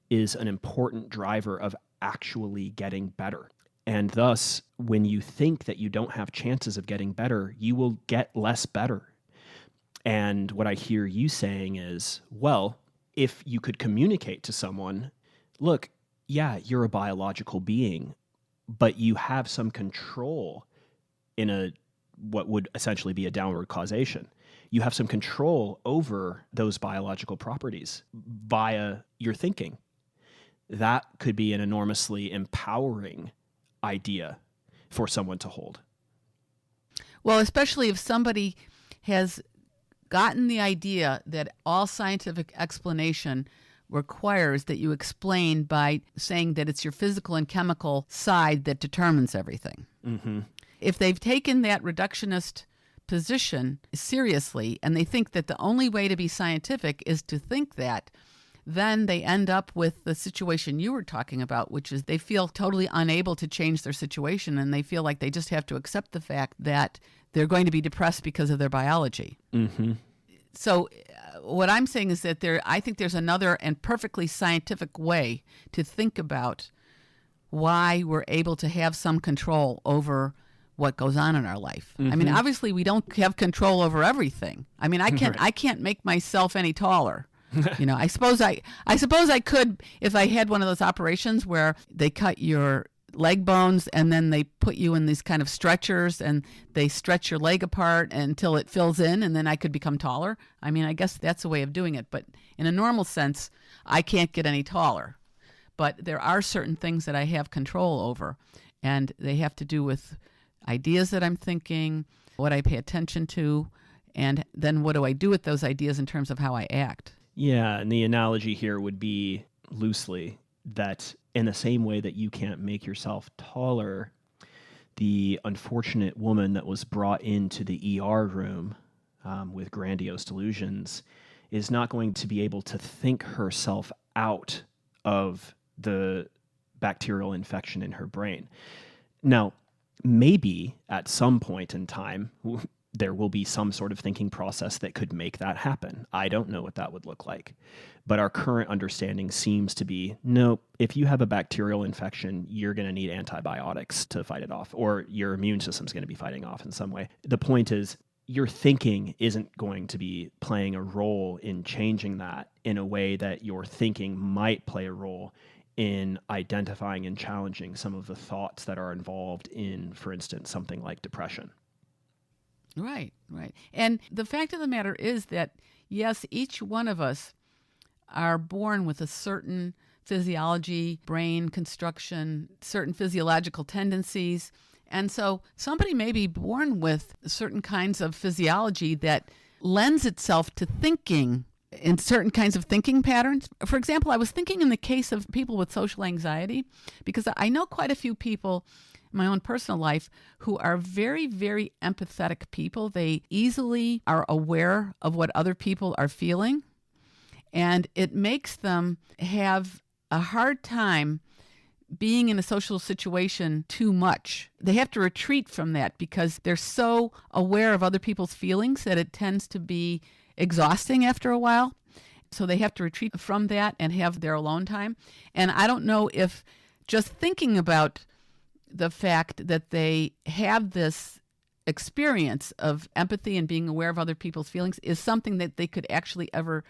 is an important driver of actually getting better. And thus, when you think that you don't have chances of getting better, you will get less better. And what I hear you saying is, well, if you could communicate to someone, look, yeah, you're a biological being, but you have some control in what would essentially be a downward causation. You have some control over those biological properties via your thinking. That could be an enormously empowering idea for someone to hold. Well, especially if somebody has gotten the idea that all scientific explanation requires that you explain by saying that it's your physical and chemical side that determines everything. Mm-hmm. If they've taken that reductionist position seriously and they think that the only way to be scientific is to think that, then they end up with the situation you were talking about, which is they feel totally unable to change their situation and they feel like they just have to accept the fact that they're going to be depressed because of their biology. Mm-hmm. So what I'm saying is that I think there's another and perfectly scientific way to think about why we're able to have some control over what goes on in our life. Mm-hmm. I mean, obviously we don't have control over everything. I mean, I can't make myself any taller. I suppose I could if I had one of those operations where they cut your leg bones and then they put you in these kind of stretchers and they stretch your leg apart until it fills in and then I could become taller. I mean, I guess that's a way of doing it. But in a normal sense, I can't get any taller. But there are certain things that I have control over, and they have to do with ideas that I'm thinking, what I pay attention to, and then what do I do with those ideas in terms of how I act. Yeah, and the analogy here would be loosely that in the same way that you can't make yourself taller, the unfortunate woman that was brought into the ER room with grandiose delusions is not going to be able to think herself out of the bacterial infection in her brain. Now, maybe at some point in time, there will be some sort of thinking process that could make that happen. I don't know what that would look like. But our current understanding seems to be, no, if you have a bacterial infection, you're going to need antibiotics to fight it off, or your immune system's going to be fighting off in some way. The point is, your thinking isn't going to be playing a role in changing that in a way that your thinking might play a role in identifying and challenging some of the thoughts that are involved in, for instance, something like depression. Right. And the fact of the matter is that, yes, each one of us are born with a certain physiology, brain construction, certain physiological tendencies. And so somebody may be born with certain kinds of physiology that lends itself to thinking in certain kinds of thinking patterns. For example, I was thinking in the case of people with social anxiety, because I know quite a few people in my own personal life who are very, very empathetic people. They easily are aware of what other people are feeling, and it makes them have a hard time being in a social situation too much. They have to retreat from that because they're so aware of other people's feelings that it tends to be exhausting after a while. So they have to retreat from that and have their alone time. And I don't know if just thinking about the fact that they have this experience of empathy and being aware of other people's feelings is something that they could actually ever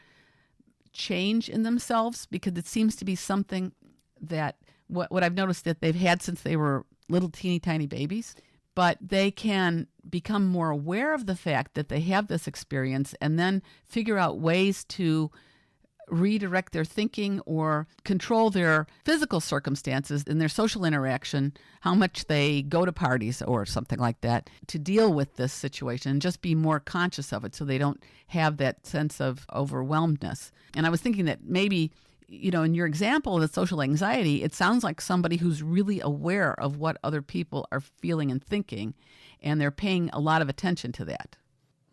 change in themselves, because it seems to be something that what I've noticed that they've had since they were little teeny tiny babies. But they can become more aware of the fact that they have this experience and then figure out ways to redirect their thinking or control their physical circumstances in their social interaction, how much they go to parties or something like that, to deal with this situation and just be more conscious of it so they don't have that sense of overwhelmedness. And I was thinking that maybe, in your example of the social anxiety, it sounds like somebody who's really aware of what other people are feeling and thinking, and they're paying a lot of attention to that.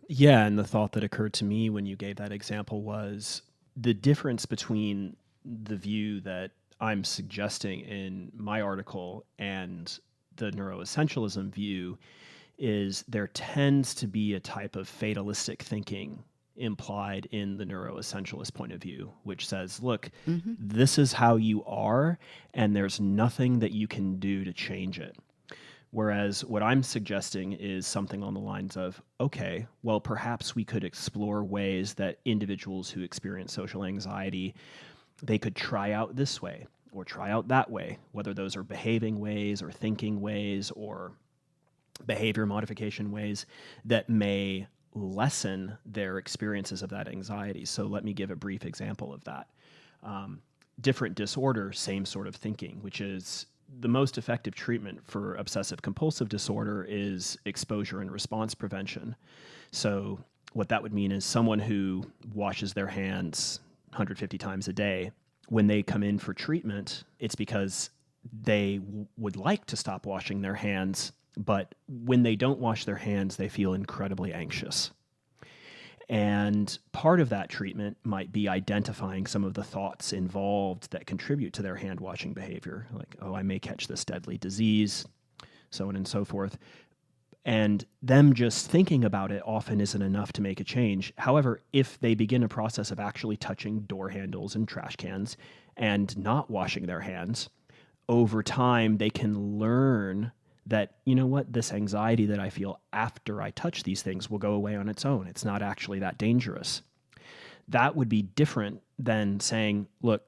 Yeah, and the thought that occurred to me when you gave that example was the difference between the view that I'm suggesting in my article and the neuroessentialism view is there tends to be a type of fatalistic thinking implied in the neuroessentialist point of view, which says, look, this is how you are, and there's nothing that you can do to change it. Whereas what I'm suggesting is something on the lines of, okay, well, perhaps we could explore ways that individuals who experience social anxiety, they could try out this way or try out that way, whether those are behaving ways or thinking ways or behavior modification ways that may lessen their experiences of that anxiety. So let me give a brief example of that. Different disorder, same sort of thinking, which is the most effective treatment for obsessive compulsive disorder is exposure and response prevention. So what that would mean is someone who washes their hands 150 times a day, when they come in for treatment, it's because they would like to stop washing their hands but when they don't wash their hands, they feel incredibly anxious. And part of that treatment might be identifying some of the thoughts involved that contribute to their hand washing behavior, like, oh, I may catch this deadly disease, so on and so forth. And them just thinking about it often isn't enough to make a change. However, if they begin a process of actually touching door handles and trash cans and not washing their hands, over time they can learn that, you know what, this anxiety that I feel after I touch these things will go away on its own. It's not actually that dangerous. That would be different than saying, look,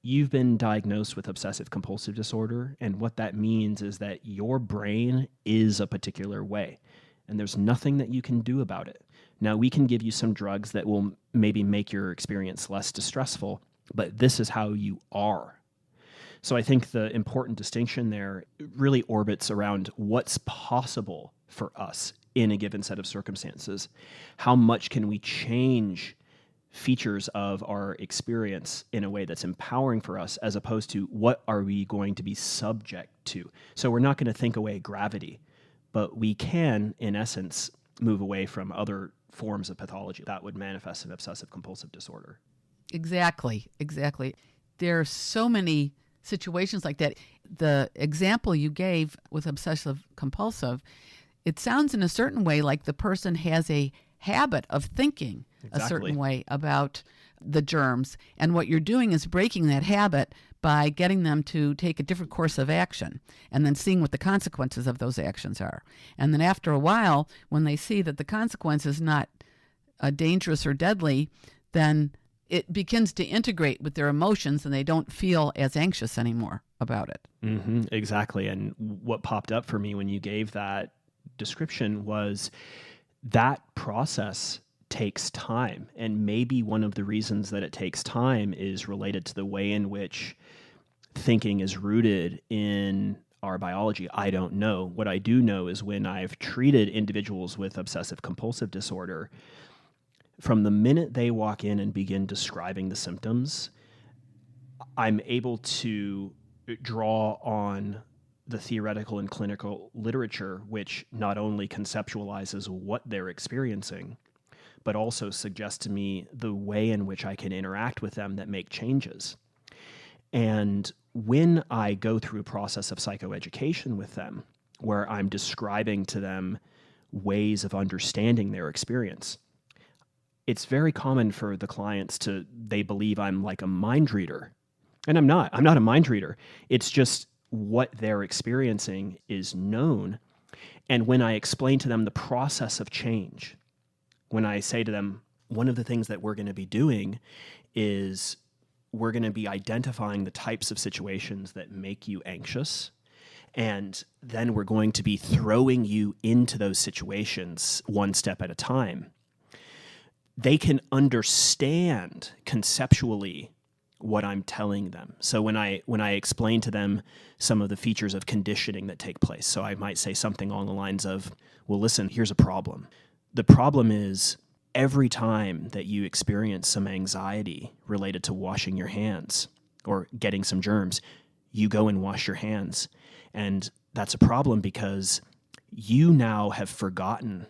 you've been diagnosed with obsessive compulsive disorder, and what that means is that your brain is a particular way, and there's nothing that you can do about it. Now, we can give you some drugs that will maybe make your experience less distressful, but this is how you are. So I think the important distinction there really orbits around what's possible for us in a given set of circumstances. How much can we change features of our experience in a way that's empowering for us, as opposed to what are we going to be subject to? So we're not going to think away gravity, but we can, in essence, move away from other forms of pathology that would manifest in obsessive compulsive disorder. Exactly. There are so many situations like that. The example you gave with obsessive compulsive, it sounds in a certain way like the person has a habit of thinking a certain way about the germs. And what you're doing is breaking that habit by getting them to take a different course of action and then seeing what the consequences of those actions are. And then after a while, when they see that the consequence is not dangerous or deadly, then it begins to integrate with their emotions and they don't feel as anxious anymore about it. Mm-hmm, exactly. And what popped up for me when you gave that description was that process takes time. And maybe one of the reasons that it takes time is related to the way in which thinking is rooted in our biology. I don't know. What I do know is when I've treated individuals with obsessive compulsive disorder, from the minute they walk in and begin describing the symptoms, I'm able to draw on the theoretical and clinical literature, which not only conceptualizes what they're experiencing, but also suggests to me the way in which I can interact with them that make changes. And when I go through a process of psychoeducation with them, where I'm describing to them ways of understanding their experience, it's very common for the clients they believe I'm like a mind reader. And I'm not a mind reader. It's just what they're experiencing is known. And when I explain to them the process of change, when I say to them, one of the things that we're going to be doing is we're going to be identifying the types of situations that make you anxious. And then we're going to be throwing you into those situations one step at a time. They can understand conceptually what I'm telling them. So when I explain to them some of the features of conditioning that take place, so I might say something along the lines of, well, listen, here's a problem. The problem is every time that you experience some anxiety related to washing your hands or getting some germs, you go and wash your hands. And that's a problem because you now have forgotten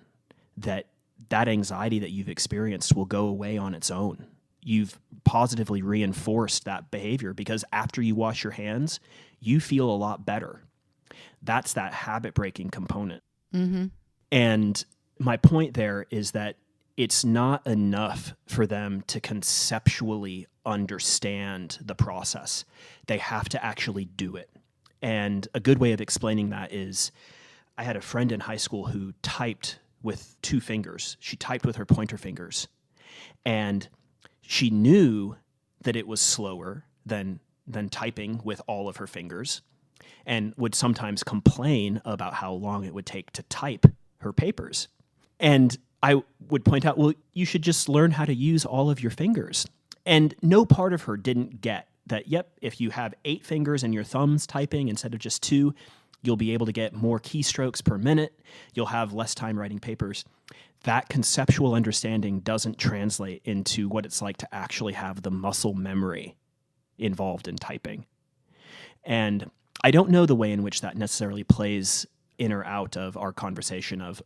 that anxiety that you've experienced will go away on its own. You've positively reinforced that behavior because after you wash your hands, you feel a lot better. That's that habit-breaking component. Mm-hmm. And my point there is that it's not enough for them to conceptually understand the process. They have to actually do it. And a good way of explaining that is I had a friend in high school who typed with 2 fingers. She typed with her pointer fingers. And she knew that it was slower than typing with all of her fingers and would sometimes complain about how long it would take to type her papers. And I would point out, well, you should just learn how to use all of your fingers. And no part of her didn't get that, yep, if you have 8 fingers and your thumbs typing instead of just 2, you'll be able to get more keystrokes per minute. You'll have less time writing papers. That conceptual understanding doesn't translate into what it's like to actually have the muscle memory involved in typing. And I don't know the way in which that necessarily plays in or out of our conversation of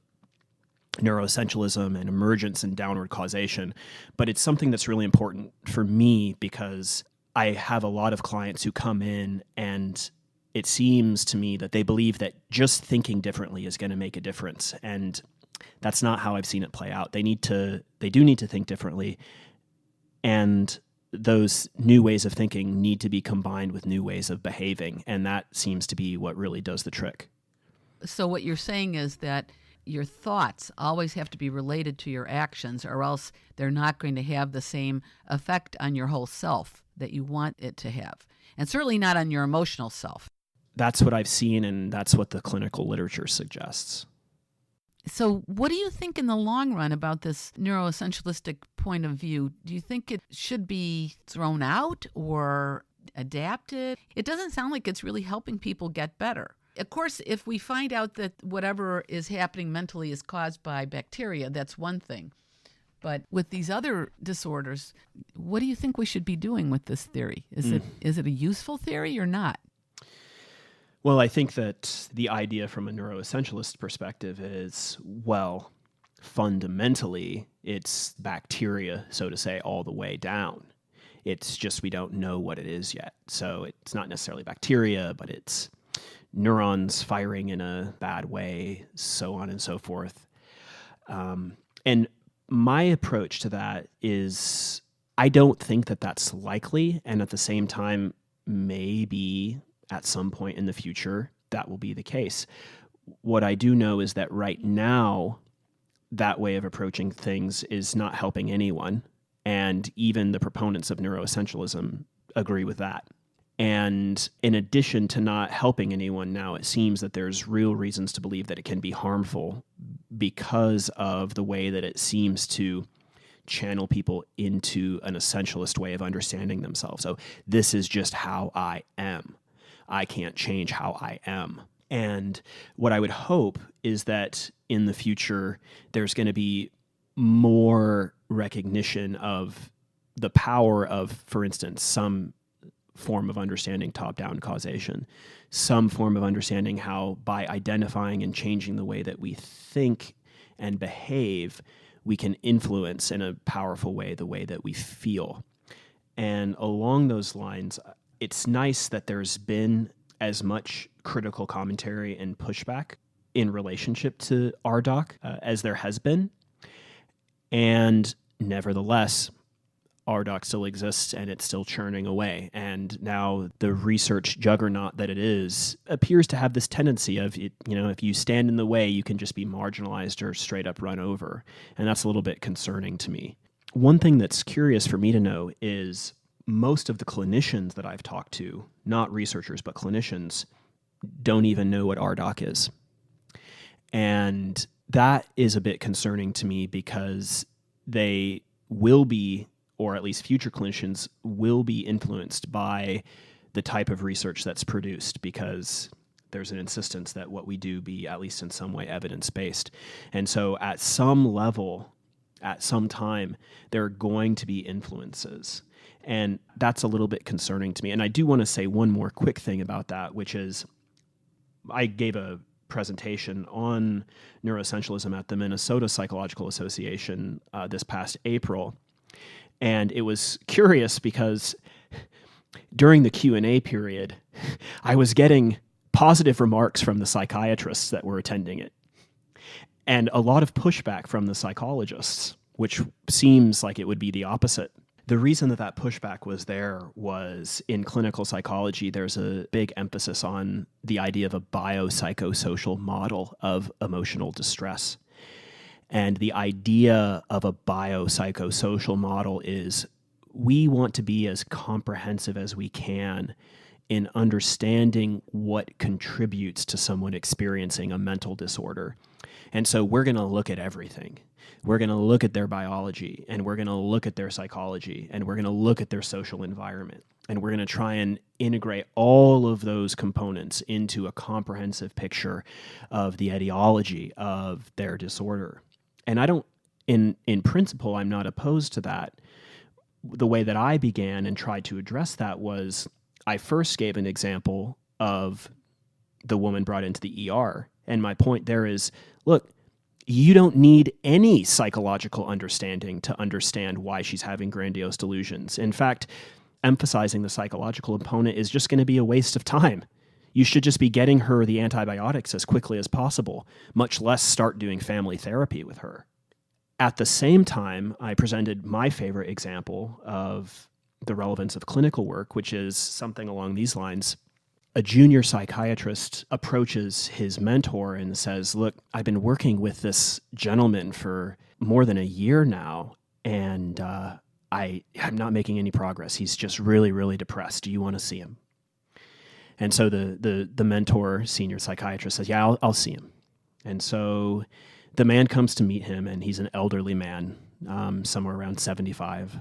neuroessentialism and emergence and downward causation, but it's something that's really important for me because I have a lot of clients who come in and it seems to me that they believe that just thinking differently is going to make a difference. And that's not how I've seen it play out. They do need to think differently. And those new ways of thinking need to be combined with new ways of behaving. And that seems to be what really does the trick. So what you're saying is that your thoughts always have to be related to your actions, or else they're not going to have the same effect on your whole self that you want it to have. And certainly not on your emotional self. That's what I've seen, and that's what the clinical literature suggests. So what do you think in the long run about this neuroessentialistic point of view? Do you think it should be thrown out or adapted? It doesn't sound like it's really helping people get better. Of course, if we find out that whatever is happening mentally is caused by bacteria, that's one thing. But with these other disorders, what do you think we should be doing with this theory? Is it a useful theory or not? Well, I think that the idea from a neuroessentialist perspective is, well, fundamentally, it's bacteria, so to say, all the way down. It's just we don't know what it is yet. So it's not necessarily bacteria, but it's neurons firing in a bad way, so on and so forth. And my approach to that is I don't think that that's likely. And at the same time, maybe at some point in the future, that will be the case. What I do know is that right now, that way of approaching things is not helping anyone. And even the proponents of neuroessentialism agree with that. And in addition to not helping anyone now, it seems that there's real reasons to believe that it can be harmful because of the way that it seems to channel people into an essentialist way of understanding themselves. So this is just how I am. I can't change how I am. And what I would hope is that in the future, there's going to be more recognition of the power of, for instance, some form of understanding top-down causation, some form of understanding how by identifying and changing the way that we think and behave, we can influence in a powerful way the way that we feel. And along those lines, it's nice that there's been as much critical commentary and pushback in relationship to RDoC as there has been. And nevertheless, RDoC still exists and it's still churning away. And now the research juggernaut that it is appears to have this tendency of, if you stand in the way, you can just be marginalized or straight up run over. And that's a little bit concerning to me. One thing that's curious for me to know is most of the clinicians that I've talked to, not researchers, but clinicians, don't even know what RDoC is. And that is a bit concerning to me because they will be, or at least future clinicians will be influenced by the type of research that's produced because there's an insistence that what we do be at least in some way evidence-based. And so at some level, at some time, there are going to be influences. And that's a little bit concerning to me. And I do want to say one more quick thing about that, which is I gave a presentation on neuroessentialism at the Minnesota Psychological Association this past April. And it was curious because during the Q&A period, I was getting positive remarks from the psychiatrists that were attending it and a lot of pushback from the psychologists, which seems like it would be the opposite. The reason that pushback was there was in clinical psychology, there's a big emphasis on the idea of a biopsychosocial model of emotional distress. And the idea of a biopsychosocial model is we want to be as comprehensive as we can in understanding what contributes to someone experiencing a mental disorder. And so we're going to look at everything. We're going to look at their biology, and we're going to look at their psychology, and we're going to look at their social environment. And we're going to try and integrate all of those components into a comprehensive picture of the etiology of their disorder. And I don't, in principle, I'm not opposed to that. The way that I began and tried to address that was I first gave an example of the woman brought into the ER. And my point there is, look, you don't need any psychological understanding to understand why she's having grandiose delusions. In fact, emphasizing the psychological component is just going to be a waste of time. You should just be getting her the antibiotics as quickly as possible, much less start doing family therapy with her. At the same time, I presented my favorite example of the relevance of clinical work, which is something along these lines. A junior psychiatrist approaches his mentor and says, look, I've been working with this gentleman for more than a year now, and I'm not making any progress. He's just really, really depressed. Do you want to see him? And so the mentor, senior psychiatrist, says, yeah, I'll see him. And so the man comes to meet him, and he's an elderly man, somewhere around 75.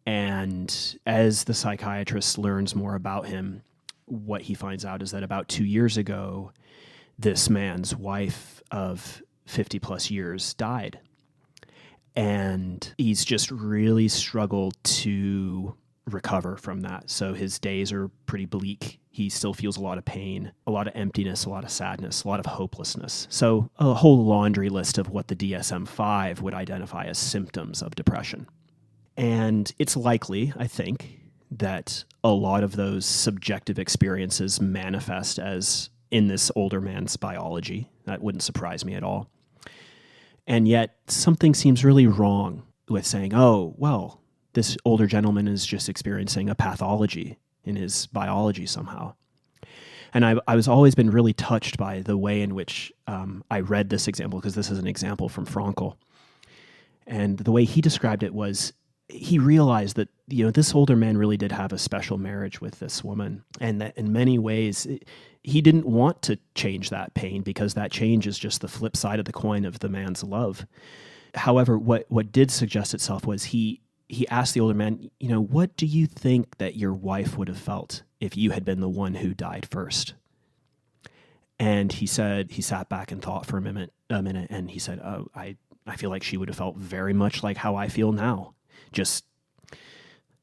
And as the psychiatrist learns more about him, what he finds out is that about 2 years ago, this man's wife of 50 plus years died. And he's just really struggled to recover from that. So his days are pretty bleak. He still feels a lot of pain, a lot of emptiness, a lot of sadness, a lot of hopelessness. So a whole laundry list of what the DSM-5 would identify as symptoms of depression. And it's likely, I think, that a lot of those subjective experiences manifest as in this older man's biology. That wouldn't surprise me at all. And yet something seems really wrong with saying, oh, well, this older gentleman is just experiencing a pathology in his biology somehow. And I was always been really touched by the way in which I read this example, because this is an example from Frankl. And the way he described it was, he realized that, this older man really did have a special marriage with this woman, and that in many ways he didn't want to change that pain, because that change is just the flip side of the coin of the man's love. However, what did suggest itself was he asked the older man, what do you think that your wife would have felt if you had been the one who died first? And he said, he sat back and thought for a minute, and he said, oh, I feel like she would have felt very much like how I feel now. Just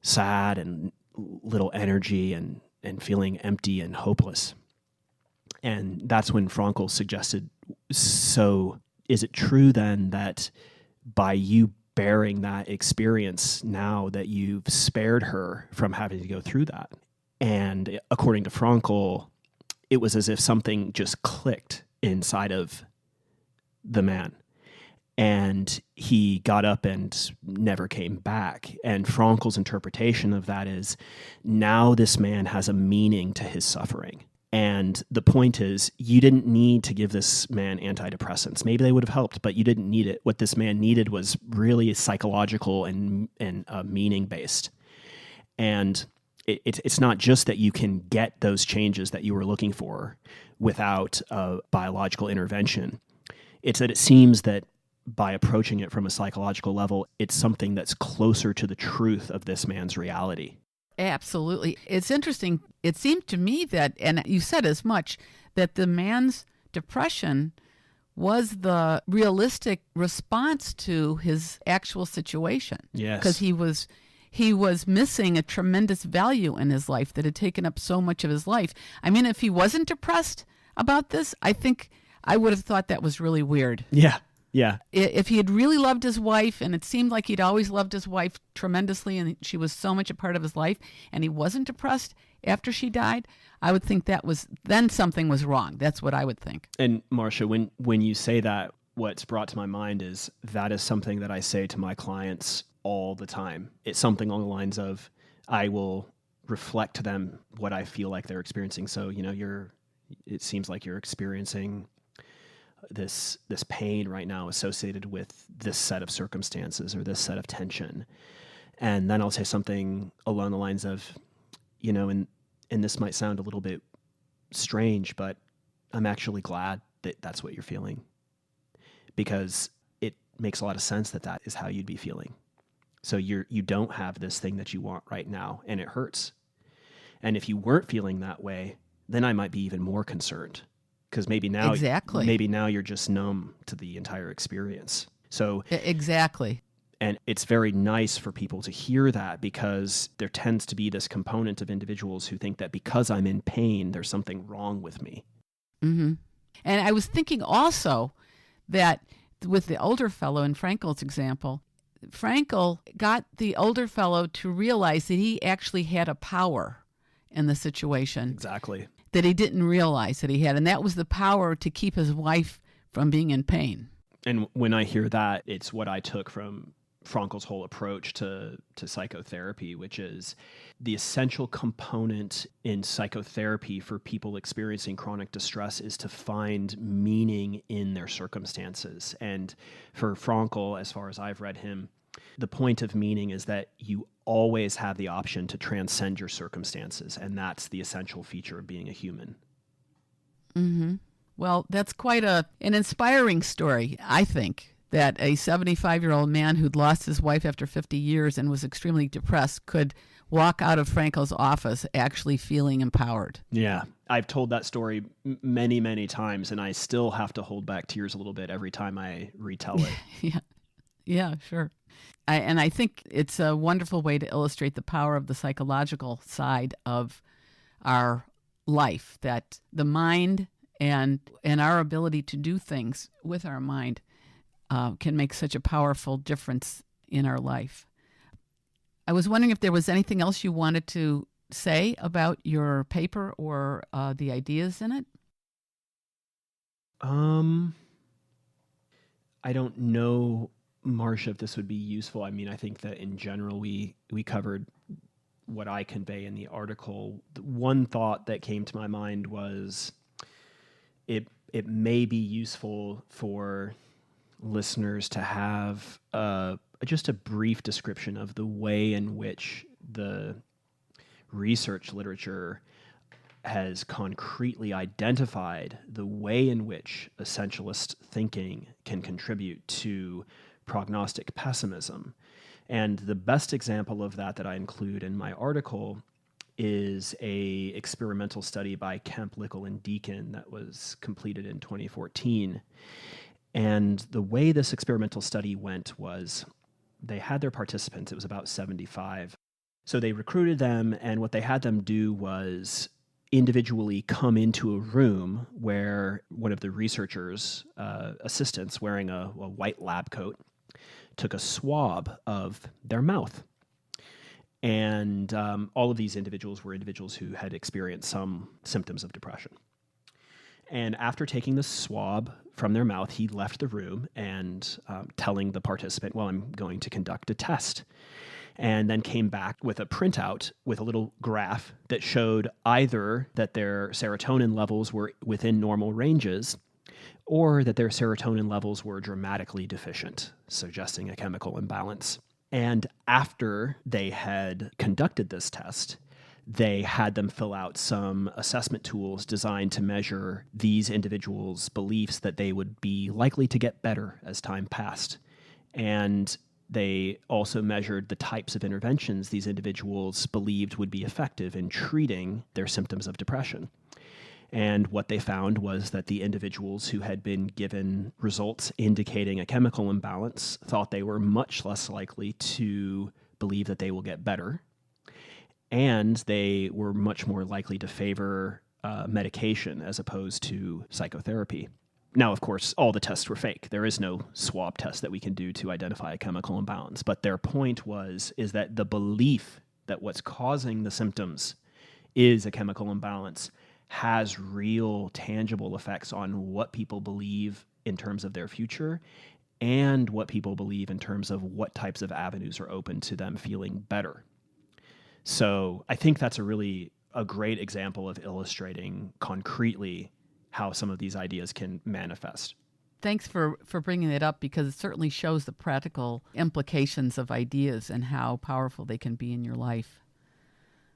sad and little energy and feeling empty and hopeless. And that's when Frankl suggested, so is it true then that by you bearing that experience now that you've spared her from having to go through that? And according to Frankl, it was as if something just clicked inside of the man. And he got up and never came back. And Frankl's interpretation of that is, now this man has a meaning to his suffering. And the point is, you didn't need to give this man antidepressants. Maybe they would have helped, but you didn't need it. What this man needed was really psychological and meaning-based. And it's not just that you can get those changes that you were looking for without a biological intervention. It's that it seems that by approaching it from a psychological level, it's something that's closer to the truth of this man's reality. Absolutely. It's interesting. It seemed to me that, and you said as much, that the man's depression was the realistic response to his actual situation. Yes. Because he was missing a tremendous value in his life that had taken up so much of his life. I mean, if he wasn't depressed about this, I think I would have thought that was really weird. Yeah. Yeah. If he had really loved his wife, and it seemed like he'd always loved his wife tremendously, and she was so much a part of his life, and he wasn't depressed after she died, I would think then something was wrong. That's what I would think. And Marsha, when you say that, what's brought to my mind is that is something that I say to my clients all the time. It's something along the lines of, I will reflect to them what I feel like they're experiencing. So, it seems like you're experiencing this pain right now associated with this set of circumstances or this set of tension. And then I'll say something along the lines of, and this might sound a little bit strange, but I'm actually glad that that's what you're feeling, because it makes a lot of sense that that is how you'd be feeling. So you don't have this thing that you want right now, and it hurts. And if you weren't feeling that way, then I might be even more concerned. Because maybe now you're just numb to the entire experience. So exactly. And it's very nice for people to hear that, because there tends to be this component of individuals who think that because I'm in pain, there's something wrong with me. And I was thinking also that with the older fellow in Frankl's example, Frankl got the older fellow to realize that he actually had a power in the situation. Exactly. That he didn't realize that he had. And that was the power to keep his wife from being in pain. And when I hear that, it's what I took from Frankl's whole approach to psychotherapy, which is the essential component in psychotherapy for people experiencing chronic distress is to find meaning in their circumstances. And for Frankl, as far as I've read him, the point of meaning is that you always have the option to transcend your circumstances, and that's the essential feature of being a human. Well, that's quite an inspiring story, I think, that a 75-year-old man who'd lost his wife after 50 years and was extremely depressed could walk out of Frankl's office actually feeling empowered. Yeah, I've told that story many, many times, and I still have to hold back tears a little bit every time I retell it. Yeah, sure. I think it's a wonderful way to illustrate the power of the psychological side of our life, that the mind and our ability to do things with our mind can make such a powerful difference in our life. I was wondering if there was anything else you wanted to say about your paper or the ideas in it? I don't know, Marsha, if this would be useful. I mean, I think that in general we covered what I convey in the article. The one thought that came to my mind was it may be useful for listeners to have just a brief description of the way in which the research literature has concretely identified the way in which essentialist thinking can contribute to prognostic pessimism. And the best example of that I include in my article is a experimental study by Kemp, Lickel, and Deakin that was completed in 2014. And the way this experimental study went was they had their participants, it was about 75. So they recruited them, and what they had them do was individually come into a room where one of the researchers' assistants, wearing a white lab coat, took a swab of their mouth. And all of these individuals were individuals who had experienced some symptoms of depression. And after taking the swab from their mouth, he left the room and telling the participant, well, I'm going to conduct a test. And then came back with a printout with a little graph that showed either that their serotonin levels were within normal ranges or that their serotonin levels were dramatically deficient, suggesting a chemical imbalance. And after they had conducted this test, they had them fill out some assessment tools designed to measure these individuals' beliefs that they would be likely to get better as time passed. And they also measured the types of interventions these individuals believed would be effective in treating their symptoms of depression. And what they found was that the individuals who had been given results indicating a chemical imbalance thought they were much less likely to believe that they will get better. And they were much more likely to favor medication as opposed to psychotherapy. Now, of course, all the tests were fake. There is no swab test that we can do to identify a chemical imbalance. But their point is that the belief that what's causing the symptoms is a chemical imbalance has real tangible effects on what people believe in terms of their future and what people believe in terms of what types of avenues are open to them feeling better. So I think that's a great example of illustrating concretely how some of these ideas can manifest. Thanks for bringing it up, because it certainly shows the practical implications of ideas and how powerful they can be in your life.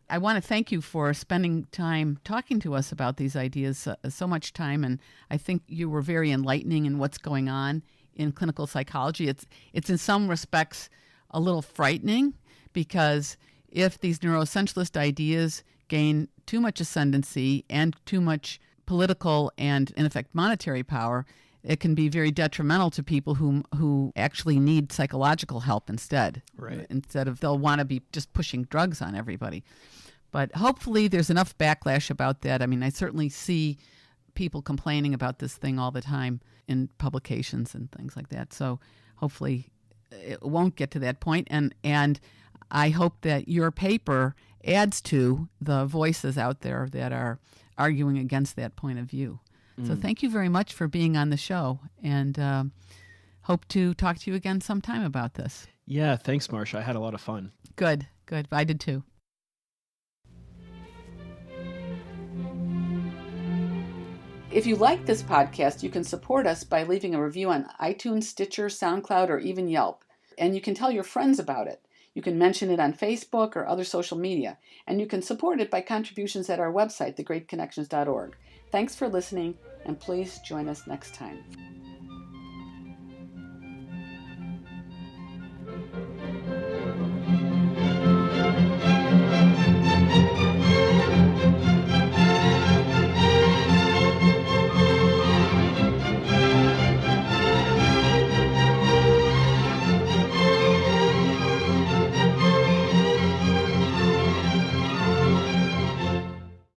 I want to thank you for spending time talking to us about these ideas, so much time, and I think you were very enlightening in what's going on in clinical psychology. It's in some respects a little frightening, because if these neuroessentialist ideas gain too much ascendancy and too much political and, in effect, monetary power, it can be very detrimental to people who actually need psychological help instead. Right. Instead of they'll want to be just pushing drugs on everybody. But hopefully there's enough backlash about that. I mean, I certainly see people complaining about this thing all the time in publications and things like that. So hopefully it won't get to that point. And I hope that your paper adds to the voices out there that are arguing against that point of view. So thank you very much for being on the show, and hope to talk to you again sometime about this. Yeah, thanks, Marsha. I had a lot of fun. Good. I did too. If you like this podcast, you can support us by leaving a review on iTunes, Stitcher, SoundCloud, or even Yelp. And you can tell your friends about it. You can mention it on Facebook or other social media. And you can support it by contributions at our website, thegreatconnections.org. Thanks for listening, and please join us next time.